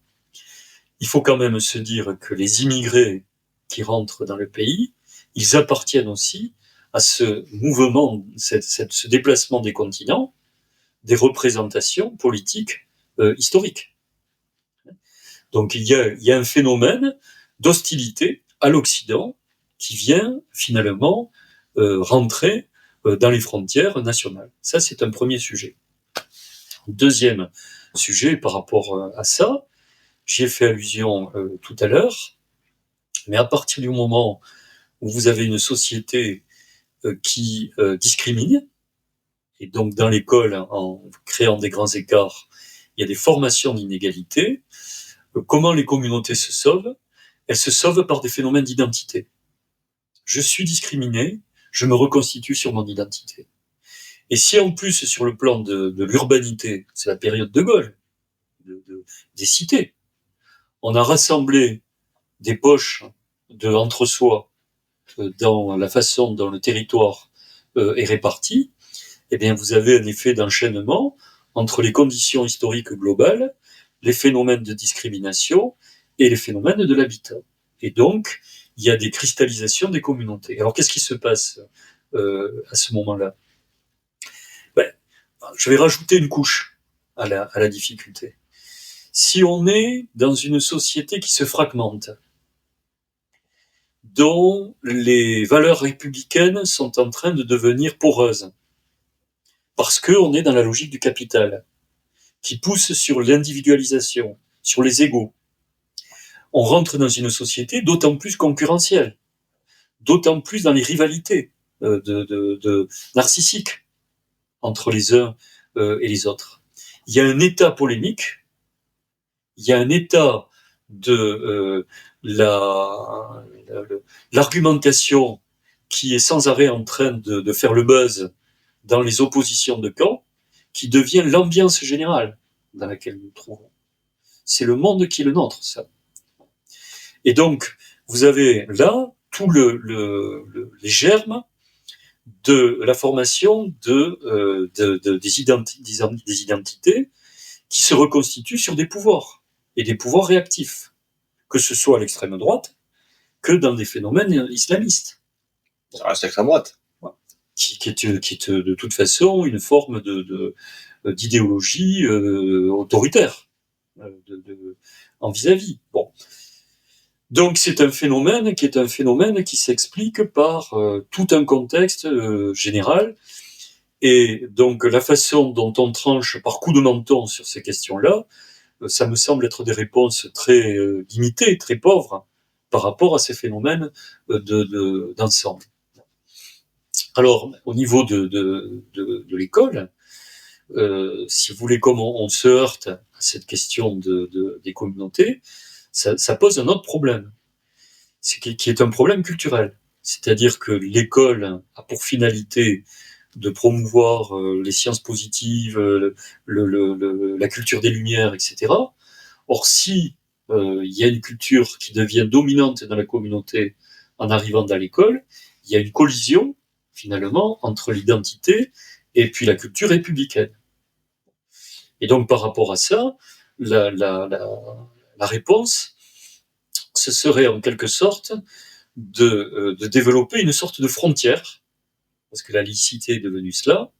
Il faut quand même se dire que les immigrés qui rentrent dans le pays, ils appartiennent aussi à ce mouvement, ce déplacement des continents, des représentations politiques historiques. Donc il y a un phénomène d'hostilité à l'Occident qui vient finalement rentrer dans les frontières nationales. Ça, c'est un premier sujet. Deuxième sujet par rapport à ça, j'y ai fait allusion tout à l'heure, mais à partir du moment où vous avez une société qui discrimine, et donc dans l'école, en créant des grands écarts, il y a des formations d'inégalité, comment les communautés se sauvent? Elles se sauvent par des phénomènes d'identité. Je suis discriminé, je me reconstitue sur mon identité. Et si en plus, sur le plan de l'urbanité, c'est la période de Gaulle, des cités, on a rassemblé des poches entre-soi dans la façon dont le territoire est réparti, eh bien, vous avez un effet d'enchaînement entre les conditions historiques globales, les phénomènes de discrimination et les phénomènes de l'habitat. Et donc, il y a des cristallisations des communautés. Alors, qu'est-ce qui se passe à ce moment-là? Je vais rajouter une couche à la difficulté. Si on est dans une société qui se fragmente, dont les valeurs républicaines sont en train de devenir poreuses, parce qu'on est dans la logique du capital, qui pousse sur l'individualisation, sur les égaux, on rentre dans une société d'autant plus concurrentielle, d'autant plus dans les rivalités narcissiques entre les uns et les autres. Il y a un état polémique, il y a un état de l'argumentation qui est sans arrêt en train de faire le buzz dans les oppositions de camps, qui devient l'ambiance générale dans laquelle nous nous trouvons. C'est le monde qui est le nôtre, ça. Et donc, vous avez là tout les germes de la formation des identités qui se reconstituent sur des pouvoirs, et des pouvoirs réactifs, que ce soit à l'extrême droite, que dans des phénomènes islamistes. Ça reste l'extrême droite. Qui est de toute façon une forme d'idéologie autoritaire en vis-à-vis. Bon. Donc c'est un phénomène qui s'explique par tout un contexte général, et donc la façon dont on tranche par coup de menton sur ces questions-là, ça me semble être des réponses très limitées, très pauvres par rapport à ces phénomènes d'ensemble. Alors, au niveau de l'école, si vous voulez, comme on se heurte à cette question des communautés, ça pose un autre problème, qui est un problème culturel. C'est-à-dire que l'école a pour finalité de promouvoir les sciences positives, la culture des Lumières, etc. Or, si il y a une culture qui devient dominante dans la communauté en arrivant dans l'école, il y a une collision, finalement, entre l'identité et puis la culture républicaine. Et donc, par rapport à ça, la réponse, ce serait en quelque sorte de développer une sorte de frontière, parce que la laïcité est devenue cela,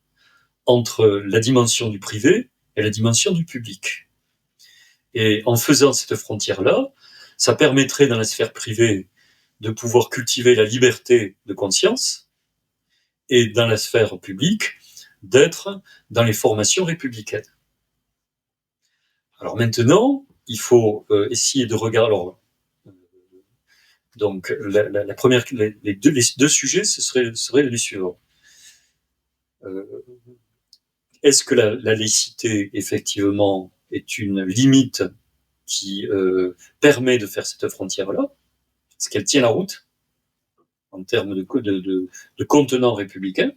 entre la dimension du privé et la dimension du public. Et en faisant cette frontière-là, ça permettrait dans la sphère privée de pouvoir cultiver la liberté de conscience, et dans la sphère publique, d'être dans les formations républicaines. Alors maintenant, il faut essayer de regarder. Alors, donc, la première, les deux sujets, ce seraient les suivants. Est-ce que la laïcité, effectivement, est une limite qui permet de faire cette frontière-là? Est-ce qu'elle tient la route en termes de contenant républicain?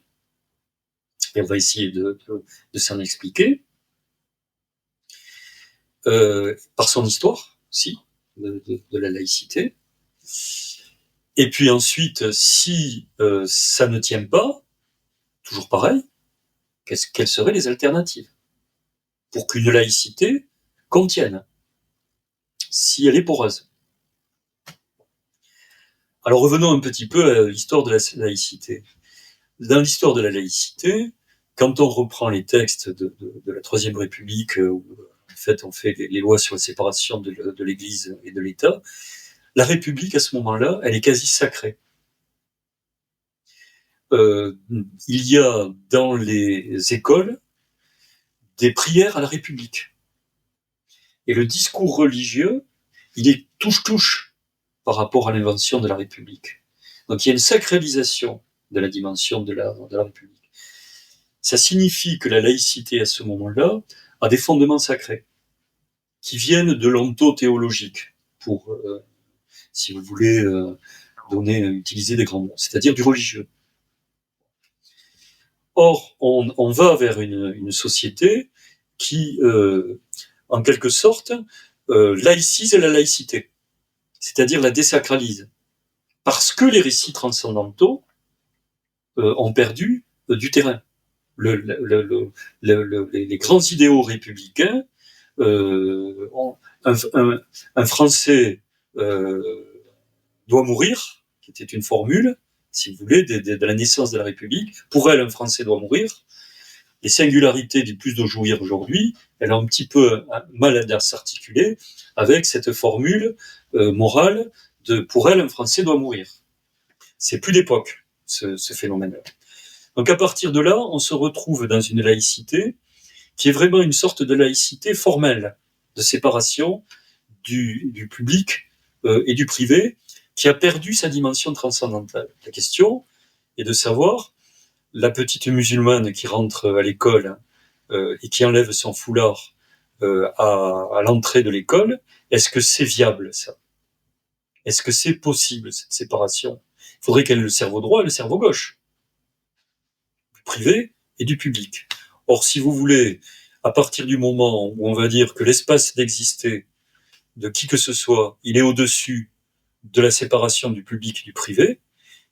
Et on va essayer de s'en expliquer. Par son histoire, si, de la laïcité. Et puis ensuite, si ça ne tient pas, toujours pareil, quelles seraient les alternatives pour qu'une laïcité contienne, si elle est poreuse? Alors revenons un petit peu à l'histoire de la laïcité. Dans l'histoire de la laïcité, quand on reprend les textes de la Troisième République, où en fait on fait les lois sur la séparation de l'Église et de l'État, la République à ce moment-là, elle est quasi sacrée. il y a dans les écoles des prières à la République. Et le discours religieux, il est touche-touche par rapport à l'invention de la République. Donc il y a une sacralisation de la dimension de la République. Ça signifie que la laïcité, à ce moment-là, a des fondements sacrés qui viennent de l'ontothéologique, pour, si vous voulez, utiliser des grands mots, c'est-à-dire du religieux. Or, on va vers une société qui, en quelque sorte, laïcise la laïcité, c'est-à-dire la désacralise, parce que les récits transcendantaux ont perdu du terrain. Les grands idéaux républicains, un Français doit mourir, qui était une formule, si vous voulez, de la naissance de la République. Pour elle, un Français doit mourir. Les singularités du plus de jouir aujourd'hui, elle a un petit peu mal à s'articuler avec cette formule morale de pour elle, un Français doit mourir. C'est plus d'époque, ce phénomène-là. Donc à partir de là, on se retrouve dans une laïcité qui est vraiment une sorte de laïcité formelle, de séparation du public et du privé, qui a perdu sa dimension transcendantale. La question est de savoir, la petite musulmane qui rentre à l'école et qui enlève son foulard à l'entrée de l'école, est-ce que c'est viable, ça? Est-ce que c'est possible, cette séparation? Il faudrait qu'elle ait le cerveau droit et le cerveau gauche, du privé et du public. Or, si vous voulez, à partir du moment où on va dire que l'espace d'exister de qui que ce soit, il est au-dessus de la séparation du public et du privé,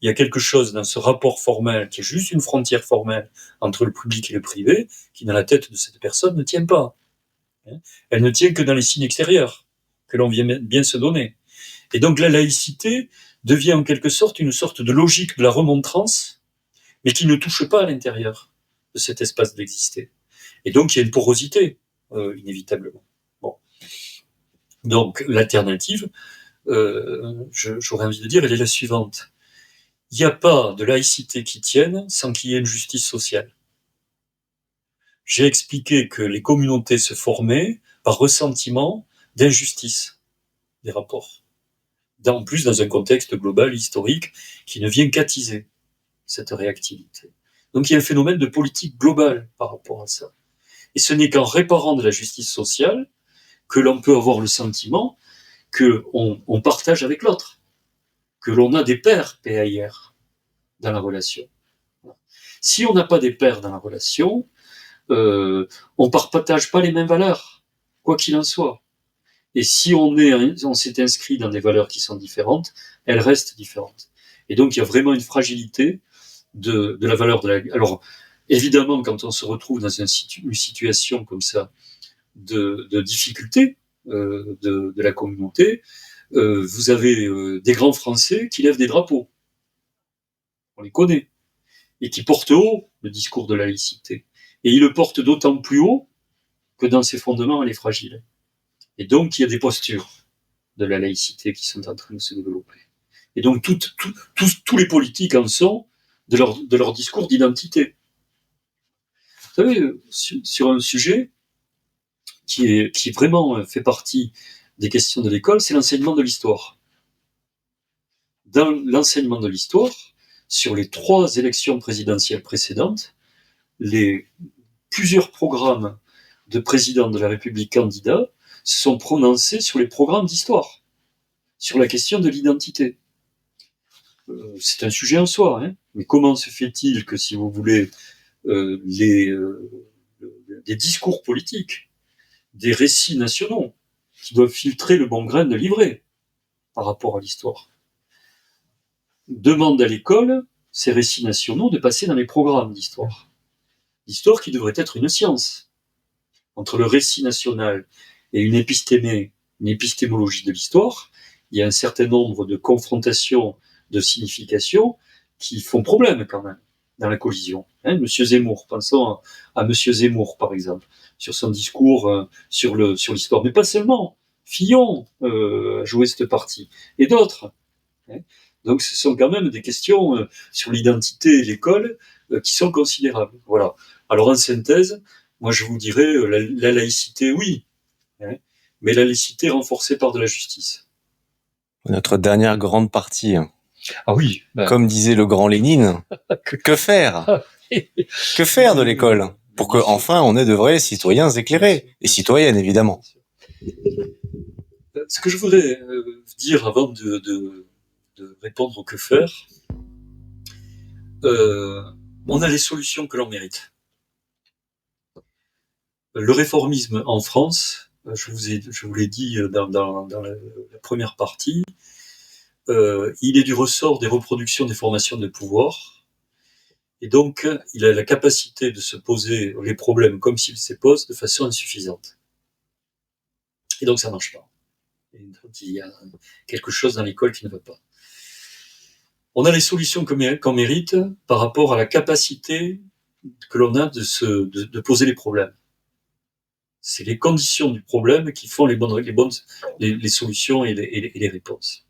il y a quelque chose dans ce rapport formel qui est juste une frontière formelle entre le public et le privé qui, dans la tête de cette personne, ne tient pas. Elle ne tient que dans les signes extérieurs que l'on vient bien se donner. Et donc la laïcité devient en quelque sorte une sorte de logique de la remontrance, mais qui ne touche pas à l'intérieur de cet espace d'exister. Et donc il y a une porosité, inévitablement. Bon. Donc l'alternative, j'aurais envie de dire, elle est la suivante. Il n'y a pas de laïcité qui tienne sans qu'il y ait une justice sociale. J'ai expliqué que les communautés se formaient par ressentiment d'injustice des rapports. En plus, dans un contexte global, historique, qui ne vient qu'attiser cette réactivité. Donc il y a un phénomène de politique globale par rapport à ça. Et ce n'est qu'en réparant de la justice sociale que l'on peut avoir le sentiment qu'on partage avec l'autre, que l'on a des pairs, PAIR, dans la relation. Si on n'a pas des pairs dans la relation, on ne partage pas les mêmes valeurs, quoi qu'il en soit. Et si on s'est inscrit dans des valeurs qui sont différentes, elles restent différentes. Et donc il y a vraiment une fragilité de la valeur de la... Alors, évidemment, quand on se retrouve dans une situation comme ça de difficulté de la communauté, vous avez des grands Français qui lèvent des drapeaux. On les connaît. Et qui portent haut le discours de la laïcité. Et ils le portent d'autant plus haut que dans ses fondements, elle est fragile. Et donc, il y a des postures de la laïcité qui sont en train de se développer. Et donc, tous les politiques en sont de leur discours d'identité. Vous savez, sur un sujet qui vraiment fait partie des questions de l'école, c'est l'enseignement de l'histoire. Dans l'enseignement de l'histoire, sur les 3 élections présidentielles précédentes, plusieurs programmes de présidents de la République candidats se sont prononcés sur les programmes d'histoire, sur la question de l'identité. C'est un sujet en soi, hein, mais comment se fait-il que, si vous voulez, des discours politiques, des récits nationaux, qui doivent filtrer le bon grain de livret par rapport à l'histoire, demandent à l'école, ces récits nationaux, de passer dans les programmes d'histoire. L'histoire qui devrait être une science. Entre le récit national et une épistémologie de l'histoire, il y a un certain nombre de confrontations de signification qui font problème quand même dans la collision. Monsieur Zemmour, pensons à Monsieur Zemmour par exemple, sur son discours sur l'histoire, mais pas seulement. Fillon a joué cette partie, et d'autres. Donc ce sont quand même des questions sur l'identité et l'école qui sont considérables. Voilà. Alors en synthèse, moi je vous dirais la laïcité, oui, hein, mais la laïcité renforcée par de la justice. Notre dernière grande partie. Ah oui. Comme disait le grand Lénine, que faire? Que faire de l'école pour que enfin on ait de vrais citoyens éclairés et citoyennes évidemment. Ce que je voudrais dire avant de répondre au que faire, on a les solutions que l'on mérite. Le réformisme en France, je vous l'ai dit dans la première partie, il est du ressort des reproductions des formations de pouvoir, et donc il a la capacité de se poser les problèmes comme s'ils se posent de façon insuffisante. Et donc ça marche pas. Et donc, il y a quelque chose dans l'école qui ne va pas. On a les solutions qu'on mérite par rapport à la capacité que l'on a de poser les problèmes. C'est les conditions du problème qui font les solutions et les réponses.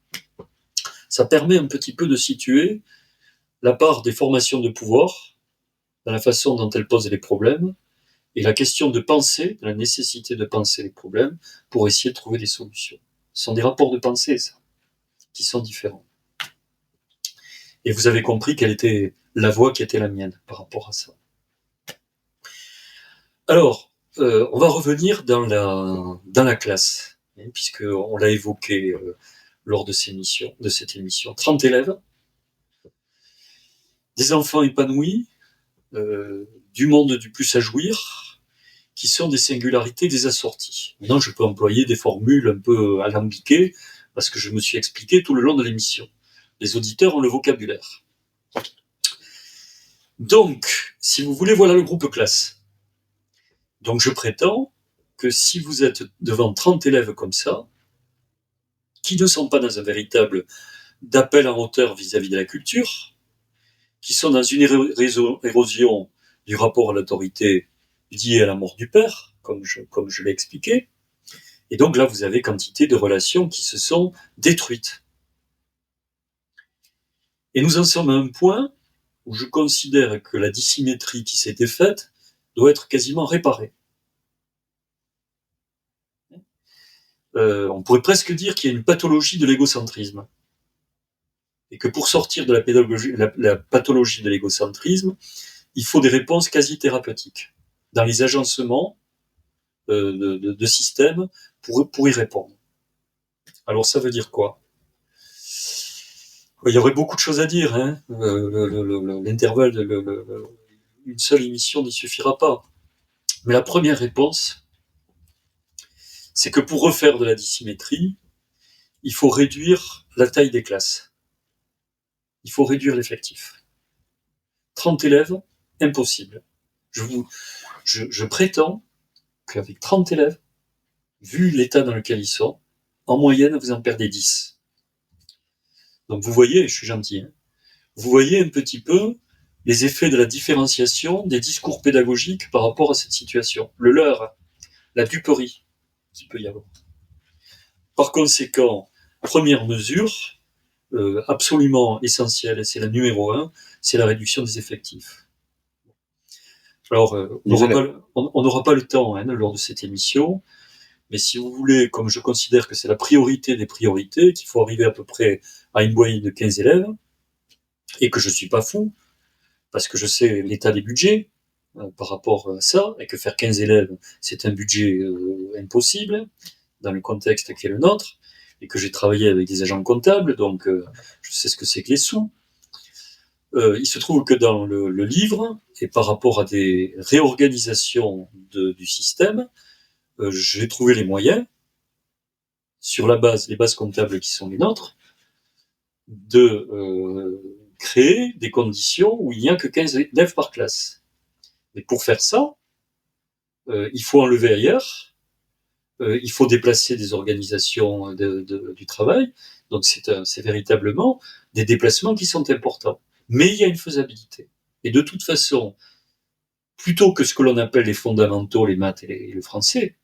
Ça permet un petit peu de situer la part des formations de pouvoir dans la façon dont elles posent les problèmes et la question de penser, la nécessité de penser les problèmes pour essayer de trouver des solutions. Ce sont des rapports de pensée, ça, qui sont différents. Et vous avez compris quelle était la voie qui était la mienne par rapport à ça. Alors, on va revenir dans la classe, hein, puisqu'on l'a évoqué lors de cette émission. 30 élèves, des enfants épanouis, du monde du plus à jouir, qui sont des singularités, des assortis. Maintenant, je peux employer des formules un peu alambiquées, parce que je me suis expliqué tout le long de l'émission. Les auditeurs ont le vocabulaire. Donc, si vous voulez, voilà le groupe classe. Donc, je prétends que si vous êtes devant 30 élèves comme ça, qui ne sont pas dans un véritable d'appel en hauteur vis-à-vis de la culture, qui sont dans une érosion du rapport à l'autorité liée à la mort du père, comme je l'ai expliqué, et donc là, vous avez quantité de relations qui se sont détruites. Et nous en sommes à un point où je considère que la dissymétrie qui s'était faite doit être quasiment réparée. On pourrait presque dire qu'il y a une pathologie de l'égocentrisme. Et que pour sortir de la pathologie de l'égocentrisme, il faut des réponses quasi thérapeutiques dans les agencements de systèmes pour y répondre. Alors ça veut dire quoi? Il y aurait beaucoup de choses à dire, hein. L'intervalle, une seule émission n'y suffira pas. Mais la première réponse, c'est que pour refaire de la dissymétrie, il faut réduire la taille des classes. Il faut réduire l'effectif. 30 élèves, impossible. Je prétends qu'avec 30 élèves, vu l'état dans lequel ils sont, en moyenne, vous en perdez 10. Donc vous voyez, je suis gentil, hein, vous voyez un petit peu les effets de la différenciation des discours pédagogiques par rapport à cette situation. Le leurre, la duperie qu'il peut y avoir. Par conséquent, première mesure, absolument essentielle, et c'est la numéro 1, c'est la réduction des effectifs. Alors, on n'aura pas le temps lors de cette émission, mais si vous voulez, comme je considère que c'est la priorité des priorités, qu'il faut arriver à peu près à une moyenne de 15 élèves, et que je ne suis pas fou, parce que je sais l'état des budgets par rapport à ça, et que faire 15 élèves, c'est un budget impossible, dans le contexte qui est le nôtre, et que j'ai travaillé avec des agents comptables, donc je sais ce que c'est que les sous. Il se trouve que dans le livre, et par rapport à des réorganisations du système, j'ai trouvé les moyens, sur les bases comptables qui sont les nôtres, de créer des conditions où il n'y a que 15 élèves par classe. Mais pour faire ça, il faut enlever ailleurs, il faut déplacer des organisations du travail, donc c'est véritablement des déplacements qui sont importants. Mais il y a une faisabilité. Et de toute façon, plutôt que ce que l'on appelle les fondamentaux, les maths et le français,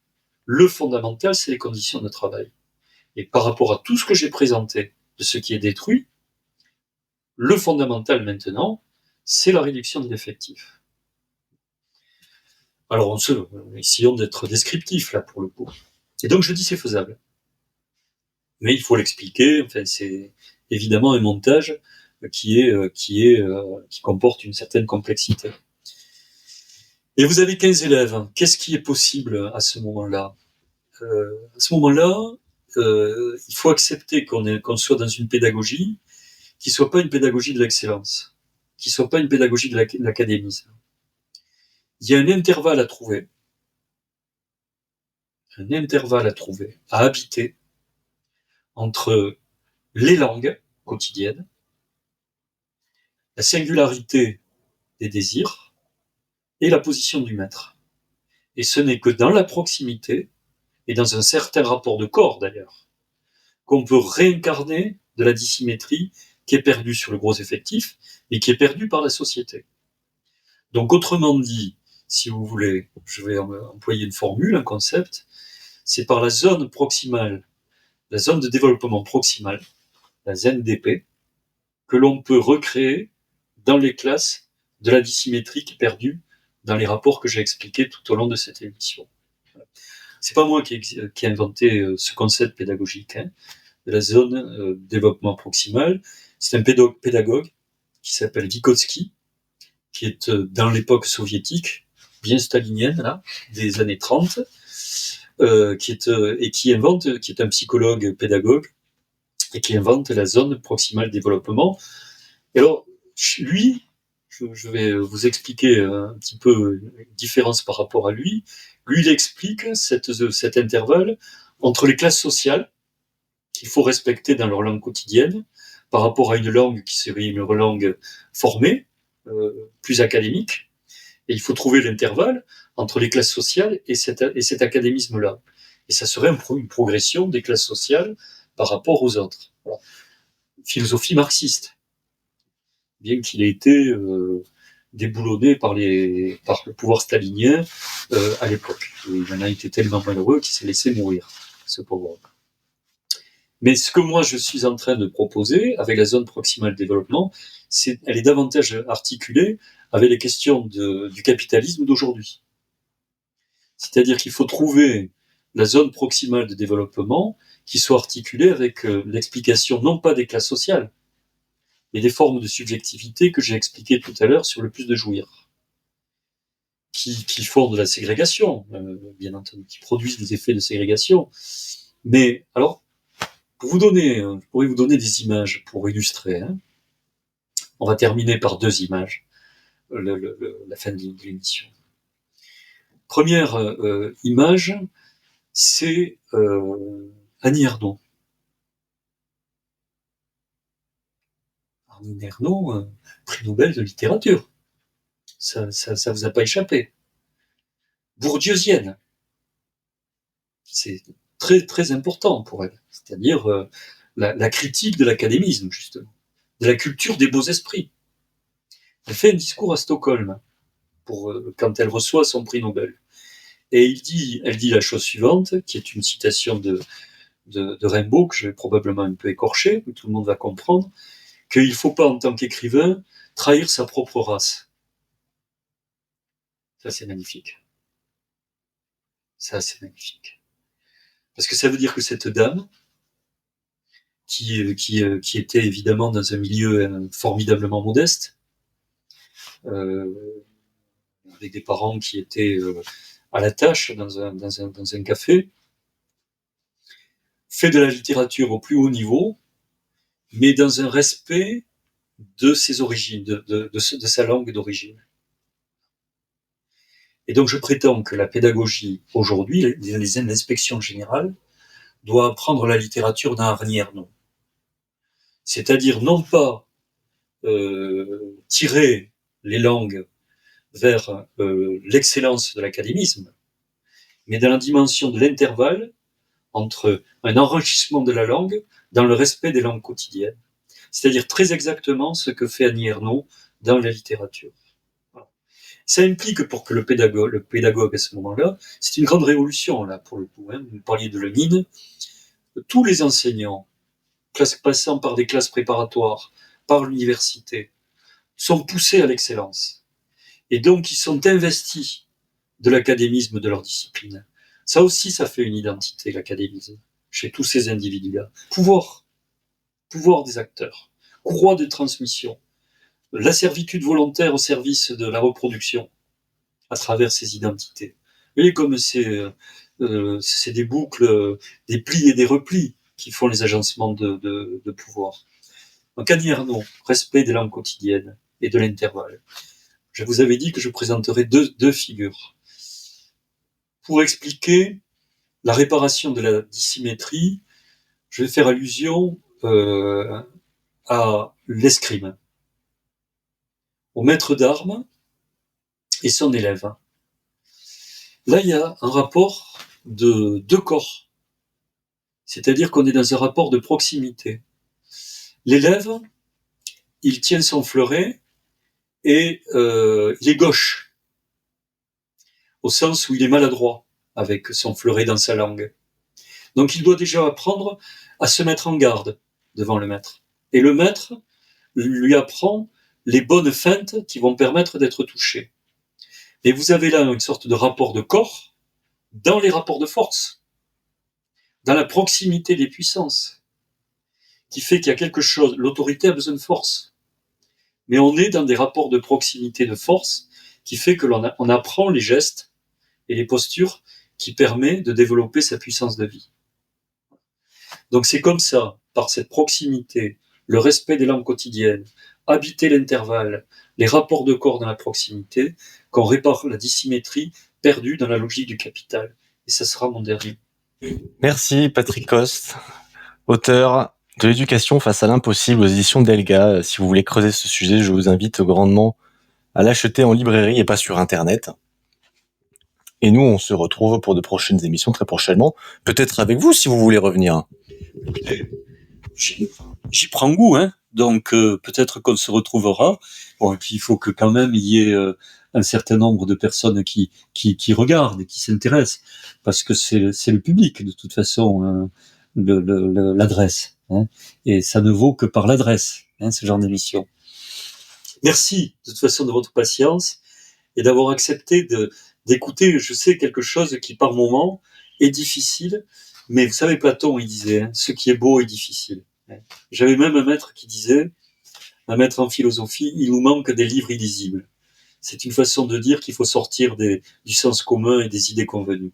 le fondamental, c'est les conditions de travail. Et par rapport à tout ce que j'ai présenté de ce qui est détruit, Le fondamental maintenant, c'est la réduction de l'effectif. Alors, essayons d'être descriptifs là pour le coup. Et donc je dis c'est faisable. Mais il faut l'expliquer, enfin c'est évidemment un montage qui comporte une certaine complexité. Et vous avez 15 élèves. Qu'est-ce qui est possible à ce moment-là? À ce moment-là, il faut accepter qu'on soit dans une pédagogie qui soit pas une pédagogie de l'excellence, qui soit pas une pédagogie de l'académisme. Il y a un intervalle à trouver, à habiter entre les langues quotidiennes, la singularité des désirs et la position du maître. Et ce n'est que dans la proximité, et dans un certain rapport de corps d'ailleurs, qu'on peut réincarner de la dissymétrie qui est perdue sur le gros effectif, et qui est perdue par la société. Donc autrement dit, si vous voulez, je vais employer une formule, un concept, c'est par la zone proximale, la zone de développement proximal, la ZNDP, que l'on peut recréer dans les classes de la dissymétrie qui est perdue dans les rapports que j'ai expliqués tout au long de cette émission. C'est pas moi qui ai inventé ce concept pédagogique, de la zone développement proximal. C'est un pédagogue qui s'appelle Vygotsky, qui est dans l'époque soviétique, bien stalinienne, là, des années 30, qui est un psychologue pédagogue, et qui invente la zone proximale développement. Et alors, lui, je vais vous expliquer un petit peu une différence par rapport à lui. Lui, il explique cet intervalle entre les classes sociales qu'il faut respecter dans leur langue quotidienne par rapport à une langue qui serait une langue formée, plus académique. Et il faut trouver l'intervalle entre les classes sociales et cet académisme-là. Et ça serait une progression des classes sociales par rapport aux autres. Voilà. Philosophie marxiste, bien qu'il ait été déboulonné par le pouvoir stalinien à l'époque. Et il en a été tellement malheureux qu'il s'est laissé mourir, ce pauvre homme. Mais ce que moi je suis en train de proposer avec la zone proximale développement, elle est davantage articulée avec les questions du capitalisme d'aujourd'hui. C'est-à-dire qu'il faut trouver la zone proximale de développement qui soit articulée avec l'explication non pas des classes sociales, mais des formes de subjectivité que j'ai expliquées tout à l'heure sur le plus de jouir, qui font de la ségrégation, bien entendu, qui produisent des effets de ségrégation. Mais alors, je pourrais vous donner des images pour illustrer. On va terminer par 2 images, la fin de l'émission. Première image, c'est Annie Ernaux. Annie Ernaux, prix Nobel de littérature. Ça vous a pas échappé. Bourdieusienne. C'est très, très important pour elle. C'est-à-dire la critique de l'académisme, justement. De la culture des beaux esprits. Elle fait un discours à Stockholm quand elle reçoit son prix Nobel. Et elle dit la chose suivante, qui est une citation de Rimbaud, que je vais probablement un peu écorcher, mais tout le monde va comprendre, qu'il ne faut pas, en tant qu'écrivain, trahir sa propre race. Ça, c'est magnifique. Ça, c'est magnifique. Parce que ça veut dire que cette dame, qui était évidemment dans un milieu formidablement modeste, avec des parents qui étaient à la tâche dans un café, fait de la littérature au plus haut niveau, mais dans un respect de ses origines, de sa langue d'origine. Et donc je prétends que la pédagogie aujourd'hui, les inspections générales, doit apprendre la littérature d'un Annie Ernaux. C'est-à-dire non pas tirer les langues vers l'excellence de l'académisme, mais dans la dimension de l'intervalle entre un enrichissement de la langue dans le respect des langues quotidiennes. C'est-à-dire très exactement ce que fait Annie Ernaux dans la littérature. Voilà. Ça implique pour que le pédagogue à ce moment-là, c'est une grande révolution là pour le coup. Vous parliez de Lénine, tous les enseignants, passant par des classes préparatoires, par l'université sont poussés à l'excellence. Et donc, ils sont investis de l'académisme de leur discipline. Ça aussi, ça fait une identité, l'académisme, chez tous ces individus-là. Pouvoir des acteurs, croix de transmission, la servitude volontaire au service de la reproduction à travers ces identités. Vous voyez comme c'est des boucles, des plis et des replis qui font les agencements de pouvoir. Donc Annie Ernaux, respect des langues quotidiennes et de l'intervalle. Je vous avais dit que je présenterai deux figures. Pour expliquer la réparation de la dissymétrie, je vais faire allusion à l'escrime, au maître d'armes et son élève. Là, il y a un rapport de deux corps, c'est-à-dire qu'on est dans un rapport de proximité. L'élève, il tient son fleuret et il est gauche, au sens où il est maladroit avec son fleuret dans sa langue. Donc il doit déjà apprendre à se mettre en garde devant le maître. Et le maître lui apprend les bonnes feintes qui vont permettre d'être touché. Et vous avez là une sorte de rapport de corps dans les rapports de force, dans la proximité des puissances, qui fait qu'il y a quelque chose, l'autorité a besoin de force. Mais on est dans des rapports de proximité de force qui fait que on apprend les gestes et les postures qui permettent de développer sa puissance de vie. Donc c'est comme ça, par cette proximité, le respect des langues quotidiennes, habiter l'intervalle, les rapports de corps dans la proximité, qu'on répare la dissymétrie perdue dans la logique du capital. Et ça sera mon dernier. Merci Patrick Coste, auteur de l'éducation face à l'impossible aux éditions Delga. Si vous voulez creuser ce sujet, je vous invite grandement à l'acheter en librairie et pas sur Internet. Et nous, on se retrouve pour de prochaines émissions très prochainement. Peut-être avec vous, si vous voulez revenir. J'y prends goût, hein. Donc peut-être qu'on se retrouvera. Bon, et puis il faut que quand même il y ait un certain nombre de personnes qui regardent et qui s'intéressent, parce que c'est le public de toute façon, l'adresse, hein. Et ça ne vaut que par l'adresse, hein, ce genre d'émission. Merci de toute façon de votre patience et d'avoir accepté d'écouter, je sais, quelque chose qui par moment est difficile, mais vous savez, Platon, il disait, hein, ce qui est beau est difficile. J'avais même un maître qui disait, un maître en philosophie, il nous manque des livres illisibles. C'est une façon de dire qu'il faut sortir du sens commun et des idées convenues.